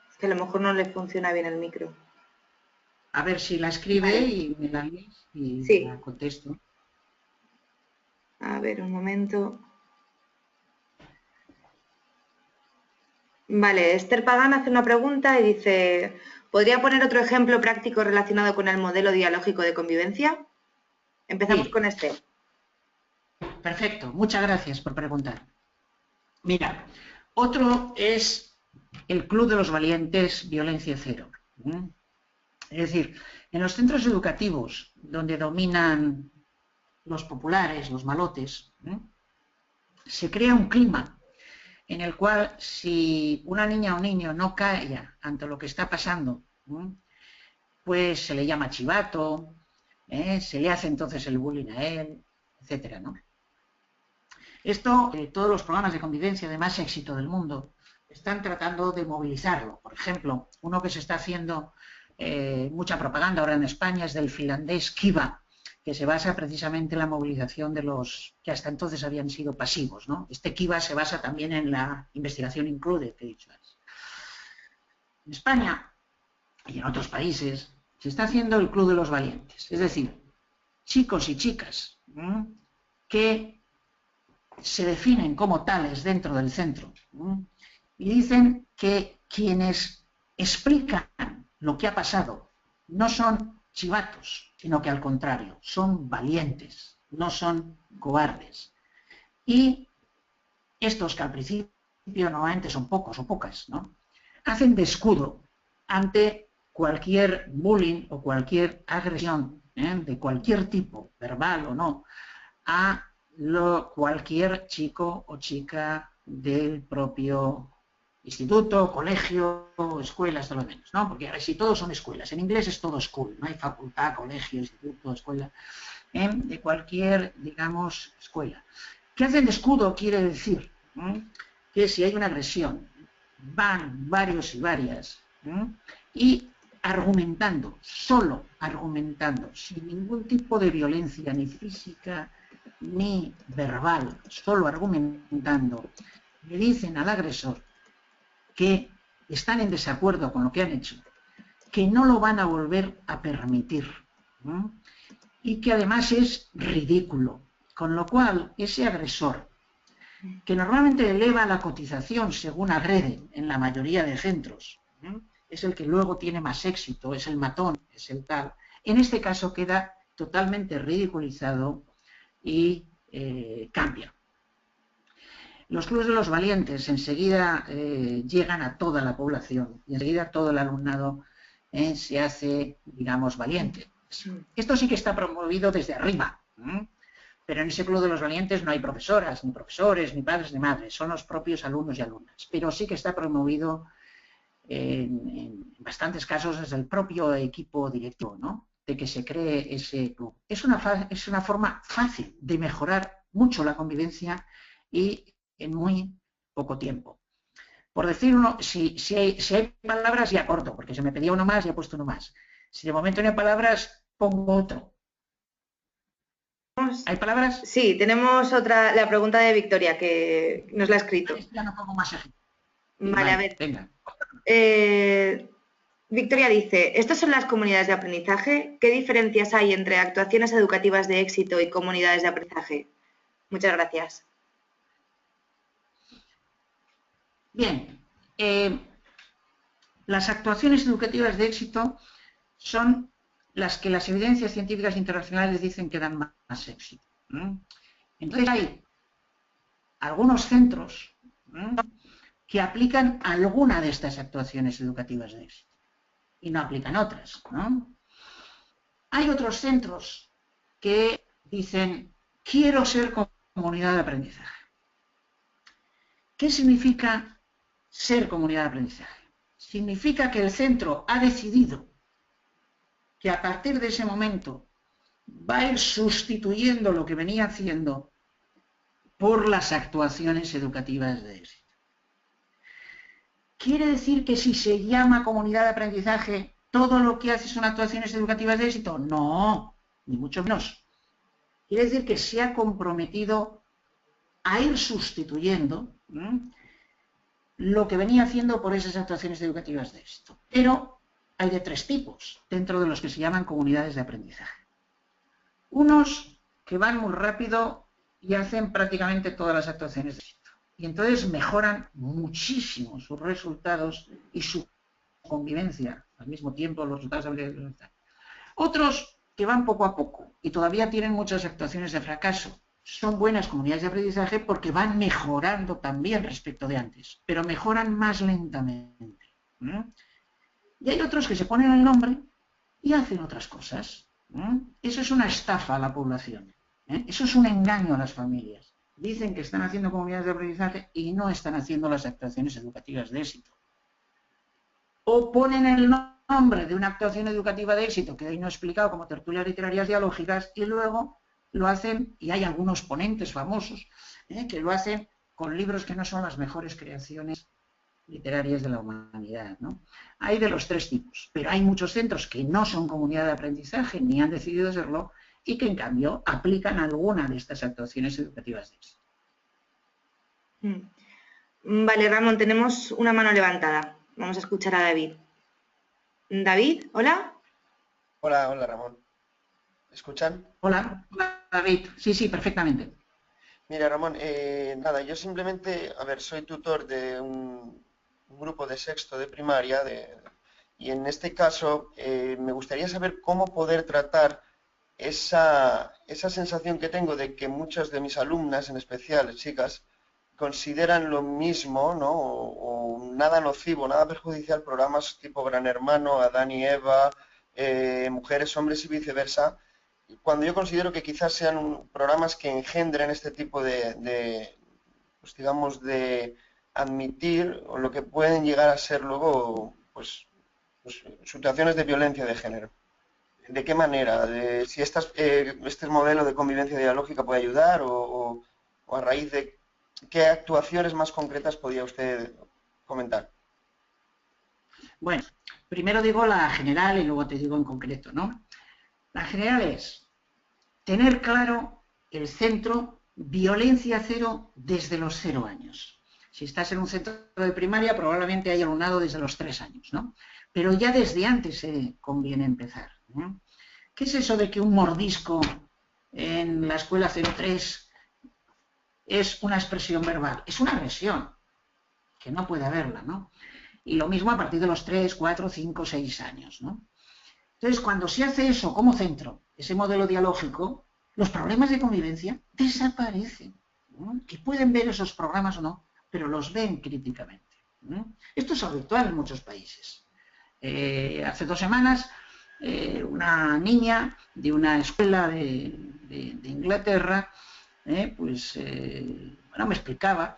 es que a lo mejor no le funciona bien el micro. A ver si la escribe Vale. y me la lees y Sí. la contesto. A ver, un momento. Vale, Esther Pagán hace una pregunta y dice, ¿podría poner otro ejemplo práctico relacionado con el modelo dialógico de convivencia? Empezamos Sí, con Esther. perfecto. Muchas gracias por preguntar. Mira, otro es el Club de los Valientes Violencia Cero. Es decir, en los centros educativos donde dominan los populares, los malotes, se crea un clima en el cual si una niña o un niño no calla ante lo que está pasando, pues se le llama chivato, se le hace entonces el bullying a él, etcétera, ¿no? Esto, todos los programas de convivencia de más éxito del mundo están tratando de movilizarlo. Por ejemplo, uno que se está haciendo mucha propaganda ahora en España es del finlandés Kiva, que se basa precisamente en la movilización de los que hasta entonces habían sido pasivos, ¿no? Este Kiva se basa también en la investigación include que he dicho antes. En España y en otros países se está haciendo el Club de los Valientes, es decir, chicos y chicas que se definen como tales dentro del centro y dicen que quienes explican lo que ha pasado no son chivatos, sino que al contrario, son valientes, no son cobardes. Y estos que al principio normalmente son pocos o pocas, ¿no? Hacen de escudo ante cualquier bullying o cualquier agresión de cualquier tipo, verbal o no, a cualquier chico o chica del propio instituto, colegio, escuela, hasta lo menos, ¿no? Porque si todos son escuelas, en inglés es todo school, no hay facultad, colegio, instituto, escuela, de cualquier, digamos, escuela. ¿Qué hacen de escudo? Quiere decir que si hay una agresión, van varios y varias y argumentando, solo argumentando, sin ningún tipo de violencia ni física ni verbal, solo argumentando, le dicen al agresor que están en desacuerdo con lo que han hecho, que no lo van a volver a permitir y que además es ridículo, con lo cual ese agresor, que normalmente eleva la cotización según agrede en la mayoría de centros, es el que luego tiene más éxito, es el matón, es el tal, en este caso queda totalmente ridiculizado y cambia. Los clubes de los valientes enseguida llegan a toda la población y enseguida todo el alumnado se hace, digamos, valiente. Esto sí que está promovido desde arriba, pero en ese club de los valientes no hay profesoras, ni profesores, ni padres, ni madres, son los propios alumnos y alumnas, pero sí que está promovido en bastantes casos desde el propio equipo directivo, ¿no? De que se cree ese club. Es una forma fácil de mejorar mucho la convivencia y en muy poco tiempo. Por decir uno, si hay palabras ya corto, porque se me pedía uno más y he puesto uno más. Si de momento no hay palabras, pongo otro. ¿Hay palabras? Sí, tenemos la pregunta de Victoria, que nos la ha escrito. Ya no pongo más ejemplos. Vale, a ver. Venga. Victoria dice, ¿estas son las comunidades de aprendizaje? ¿Qué diferencias hay entre actuaciones educativas de éxito y comunidades de aprendizaje? Muchas gracias. Bien. Las actuaciones educativas de éxito son las que las evidencias científicas internacionales dicen que dan más éxito. Entonces hay algunos centros que aplican alguna de estas actuaciones educativas de éxito y no aplican otras, ¿no? Hay otros centros que dicen, quiero ser comunidad de aprendizaje. ¿Qué significa ser comunidad de aprendizaje. Significa que el centro ha decidido que a partir de ese momento va a ir sustituyendo lo que venía haciendo por las actuaciones educativas de éxito. ¿Quiere decir que si se llama comunidad de aprendizaje, todo lo que hace son actuaciones educativas de éxito? No, ni mucho menos. Quiere decir que se ha comprometido a ir sustituyendo lo que venía haciendo por esas actuaciones educativas de éxito. Pero hay de tres tipos dentro de los que se llaman comunidades de aprendizaje. Unos que van muy rápido y hacen prácticamente todas las actuaciones de éxito. Y entonces mejoran muchísimo sus resultados y su convivencia, al mismo tiempo los resultados de habilidades. Otros que van poco a poco y todavía tienen muchas actuaciones de fracaso. Son buenas comunidades de aprendizaje porque van mejorando también respecto de antes, pero mejoran más lentamente. Y hay otros que se ponen el nombre y hacen otras cosas. Eso es una estafa a la población. Eso es un engaño a las familias. Dicen que están haciendo comunidades de aprendizaje y no están haciendo las actuaciones educativas de éxito. O ponen el nombre de una actuación educativa de éxito, que hoy no he explicado, como tertulias literarias dialógicas, y luego lo hacen, y hay algunos ponentes famosos, que lo hacen con libros que no son las mejores creaciones literarias de la humanidad, ¿no? Hay de los tres tipos, pero hay muchos centros que no son comunidad de aprendizaje, ni han decidido serlo, y que en cambio aplican alguna de estas actuaciones educativas de éxito. Vale, Ramón, tenemos una mano levantada. Vamos a escuchar a David. David, ¿hola? Hola, Ramón. ¿Me escuchan? Hola, David. Sí, perfectamente. Mira, Ramón, nada, yo simplemente, soy tutor de un grupo de sexto de primaria y en este caso me gustaría saber cómo poder tratar esa sensación que tengo de que muchas de mis alumnas, en especial chicas, consideran lo mismo, ¿no? O nada nocivo, nada perjudicial, programas tipo Gran Hermano, Adán y Eva, Mujeres, Hombres y viceversa, cuando yo considero que quizás sean programas que engendren este tipo pues digamos, de admitir o lo que pueden llegar a ser luego, pues situaciones de violencia de género. ¿De qué manera? Si este modelo de convivencia dialógica puede ayudar o a raíz de qué actuaciones más concretas podría usted comentar. Bueno, primero digo la general y luego te digo en concreto, ¿no? La general es tener claro el centro violencia cero desde los 0 años. Si estás en un centro de primaria probablemente hay alumnado desde los 3 años, ¿no? Pero ya desde antes conviene empezar, ¿no? ¿Qué es eso de que un mordisco en la escuela 03 es una expresión verbal? Es una agresión, que no puede haberla, ¿no? Y lo mismo a partir de los 3, 4, 5, 6 años, ¿no? Entonces, cuando se hace eso como centro, ese modelo dialógico, los problemas de convivencia desaparecen, ¿no? Que pueden ver esos programas o no, pero los ven críticamente, ¿no? Esto es habitual en muchos países. Hace 2 semanas, una niña de una escuela de Inglaterra, bueno, me explicaba,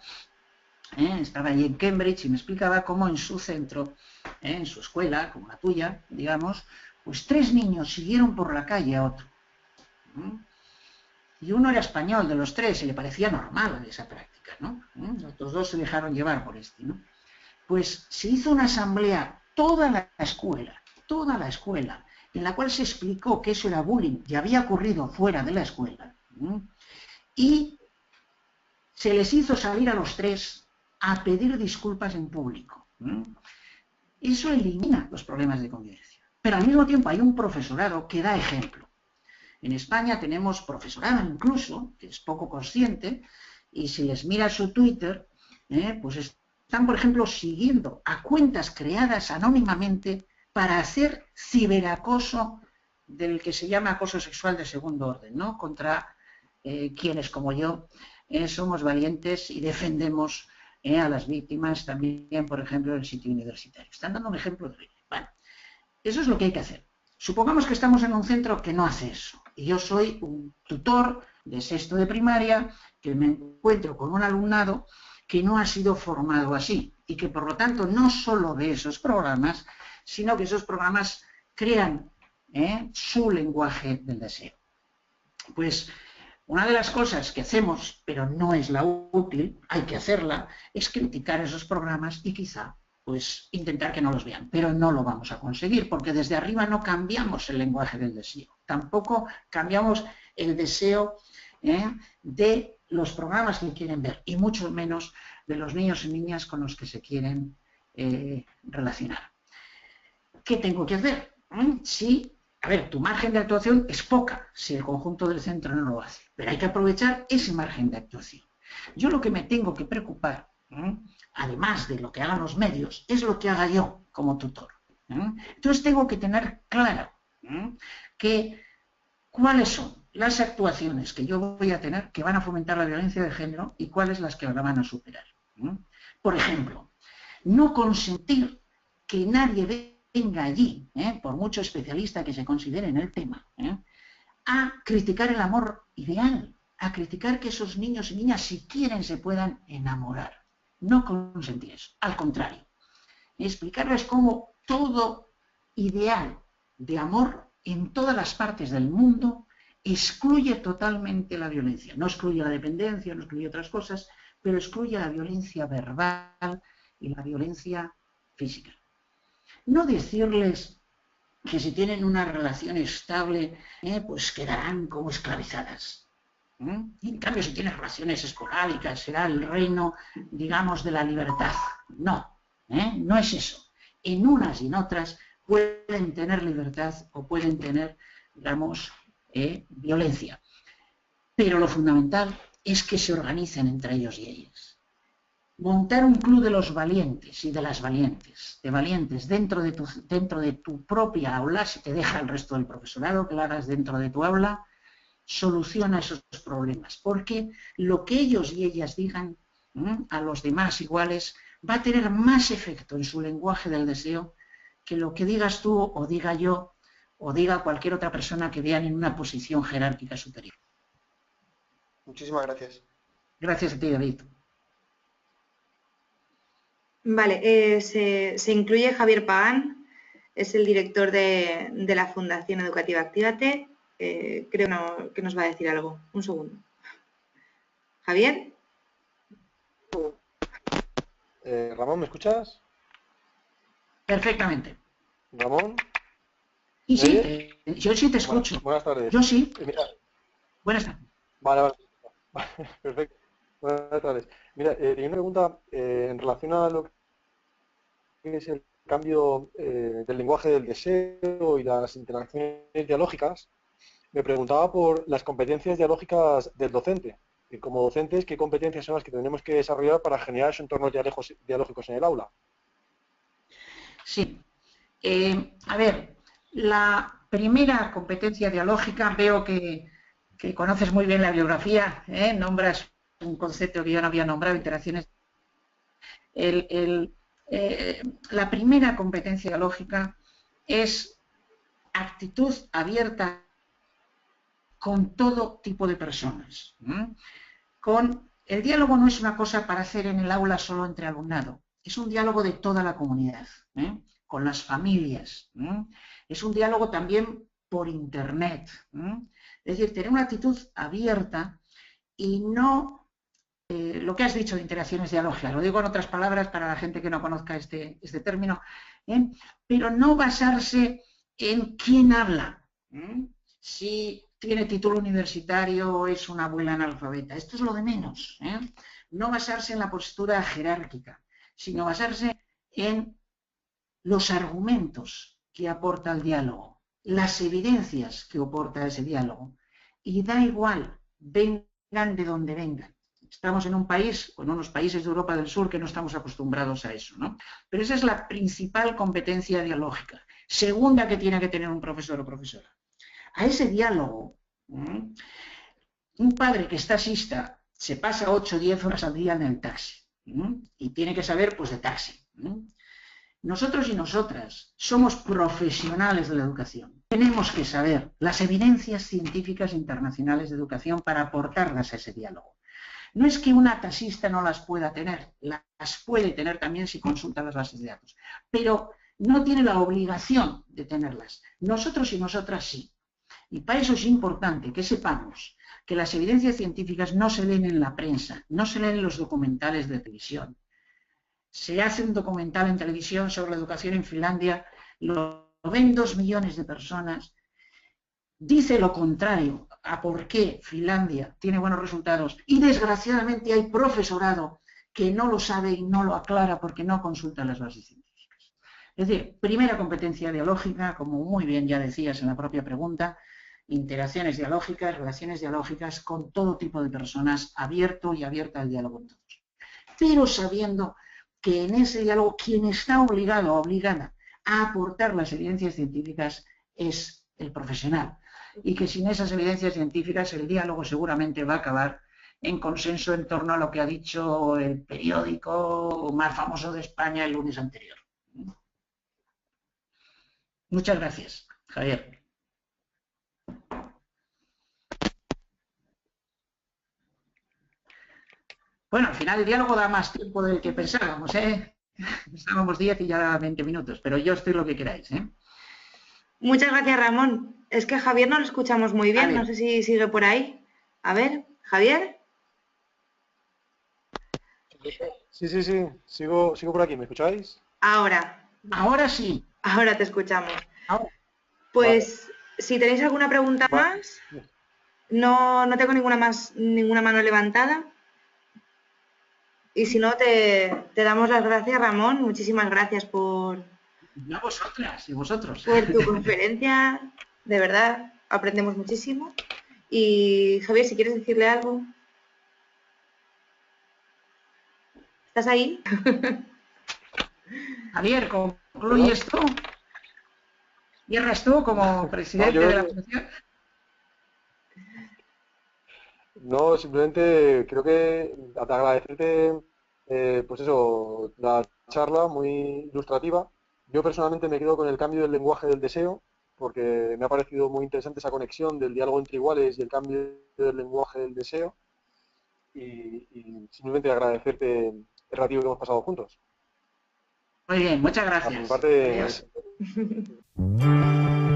estaba allí en Cambridge y me explicaba cómo en su centro, en su escuela, como la tuya, digamos, pues 3 niños siguieron por la calle a otro. Y uno era español de los 3 y le parecía normal esa práctica, ¿no? Los otros 2 se dejaron llevar por este, ¿no? Pues se hizo una asamblea, toda la escuela, en la cual se explicó que eso era bullying y había ocurrido fuera de la escuela, y se les hizo salir a los 3 a pedir disculpas en público. Eso elimina los problemas de convivencia. Pero al mismo tiempo hay un profesorado que da ejemplo. En España tenemos profesorado incluso, que es poco consciente, y si les mira su Twitter, pues están, por ejemplo, siguiendo a cuentas creadas anónimamente para hacer ciberacoso del que se llama acoso sexual de segundo orden, ¿no? Contra quienes, como yo, somos valientes y defendemos a las víctimas también, por ejemplo, en el sitio universitario. Están dando un ejemplo terrible. Bueno, eso es lo que hay que hacer. Supongamos que estamos en un centro que no hace eso. Y yo soy un tutor de sexto de primaria, que me encuentro con un alumnado que no ha sido formado así y que por lo tanto no solo ve esos programas, sino que esos programas crean su lenguaje del deseo. Pues una de las cosas que hacemos, pero no es la útil, hay que hacerla, es criticar esos programas y quizá pues intentar que no los vean, pero no lo vamos a conseguir porque desde arriba no cambiamos el lenguaje del deseo, tampoco cambiamos el deseo de los programas que quieren ver y mucho menos de los niños y niñas con los que se quieren relacionar. ¿Qué tengo que hacer? A ver, tu margen de actuación es poca si el conjunto del centro no lo hace, pero hay que aprovechar ese margen de actuación. Yo lo que me tengo que preocupar, además de lo que hagan los medios, es lo que haga yo como tutor. Entonces tengo que tener claro cuáles son las actuaciones que yo voy a tener que van a fomentar la violencia de género y cuáles las que la van a superar. Por ejemplo, no consentir que nadie venga allí, por mucho especialista que se considere en el tema, a criticar el amor ideal, a criticar que esos niños y niñas, si quieren, se puedan enamorar. No consentir eso, al contrario. Explicarles cómo todo ideal de amor en todas las partes del mundo excluye totalmente la violencia. No excluye la dependencia, no excluye otras cosas, pero excluye la violencia verbal y la violencia física. No decirles que si tienen una relación estable, pues quedarán como esclavizadas. Y en cambio, si tienen relaciones esporádicas, será el reino, digamos, de la libertad. No, no es eso. En unas y en otras pueden tener libertad o pueden tener, digamos, violencia. Pero lo fundamental es que se organicen entre ellos y ellas. Montar un club de los valientes y de las valientes, dentro de tu propia aula, si te deja el resto del profesorado que lo hagas dentro de tu aula, soluciona esos problemas, porque lo que ellos y ellas digan a los demás iguales va a tener más efecto en su lenguaje del deseo que lo que digas tú o diga yo o diga cualquier otra persona que vean en una posición jerárquica superior. Muchísimas gracias. Gracias a ti, David. Vale, se incluye Javier Pagán, es el director de la Fundación Educativa Actívate. Creo que nos va a decir algo. Un segundo. ¿Javier? Ramón, ¿me escuchas? Perfectamente. ¿Ramón? Sí, yo sí te escucho. Buenas tardes. Yo sí. Mira, Buenas tardes. Vale. Perfecto. Buenas tardes. Mira, tenía una pregunta en relación a lo que es el cambio del lenguaje del deseo y las interacciones dialógicas. Me preguntaba por las competencias dialógicas del docente. Y como docentes, ¿qué competencias son las que tenemos que desarrollar para generar esos entornos dialógicos en el aula? Sí. A ver, la primera competencia dialógica, veo que conoces muy bien la bibliografía, nombras un concepto que yo no había nombrado, interacciones. La primera competencia dialógica es actitud abierta con todo tipo de personas. El diálogo no es una cosa para hacer en el aula solo entre alumnado, es un diálogo de toda la comunidad, con las familias, es un diálogo también por internet, es decir, tener una actitud abierta y no lo que has dicho de interacciones dialógicas, lo digo en otras palabras para la gente que no conozca este término, pero no basarse en quién habla, si tiene título universitario o es una abuela analfabeta, esto es lo de menos, no basarse en la postura jerárquica, sino basarse en los argumentos que aporta el diálogo, las evidencias que aporta ese diálogo, y da igual, vengan de donde vengan. Estamos en un país, o en unos países de Europa del Sur que no estamos acostumbrados a eso, ¿no? Pero esa es la principal competencia dialógica. Segunda que tiene que tener un profesor o profesora. A ese diálogo, un padre que es taxista se pasa 8 o 10 horas al día en el taxi y tiene que saber pues de taxi. Nosotros y nosotras somos profesionales de la educación. Tenemos que saber las evidencias científicas internacionales de educación para aportarlas a ese diálogo. No es que una taxista no las pueda tener, las puede tener también si consulta las bases de datos, pero no tiene la obligación de tenerlas. Nosotros y nosotras sí. Y para eso es importante que sepamos que las evidencias científicas no se leen en la prensa, no se leen en los documentales de televisión. Se hace un documental en televisión sobre la educación en Finlandia, lo ven 2 millones de personas, dice lo contrario a por qué Finlandia tiene buenos resultados y desgraciadamente hay profesorado que no lo sabe y no lo aclara porque no consulta las bases científicas. Es decir, primera competencia dialógica, como muy bien ya decías en la propia pregunta, interacciones dialógicas, relaciones dialógicas con todo tipo de personas, abierto y abierta al diálogo con todos. Pero sabiendo que en ese diálogo quien está obligado o obligada a aportar las evidencias científicas es el profesional y que sin esas evidencias científicas el diálogo seguramente va a acabar en consenso en torno a lo que ha dicho el periódico más famoso de España el lunes anterior. Muchas gracias, Javier. Bueno, al final el diálogo da más tiempo del que pensábamos, ¿eh? Estábamos 10 y ya 20 minutos, pero yo estoy lo que queráis, ¿eh? Muchas gracias, Ramón. Es que Javier no lo escuchamos muy bien, Javier. no sé si sigue por ahí. A ver, Javier. Sí, sigo por aquí, ¿me escucháis? Ahora sí. Ahora te escuchamos. Ahora. Pues si tenéis alguna pregunta más, no tengo ninguna mano levantada. Y si no, te damos las gracias, Ramón. Muchísimas gracias por No vosotras y vosotros. Por tu conferencia. De verdad, aprendemos muchísimo. Y Javier, si quieres decirle algo. ¿Estás ahí? Javier, ¿concluyes tú? ¿Cierras tú como presidente de la fundación? No, simplemente creo que agradecerte, pues eso, la charla muy ilustrativa. Yo personalmente me quedo con el cambio del lenguaje del deseo, porque me ha parecido muy interesante esa conexión del diálogo entre iguales y el cambio del lenguaje del deseo. Y simplemente agradecerte el ratito que hemos pasado juntos. Muy bien, muchas Por mi gracias. parte, Adiós.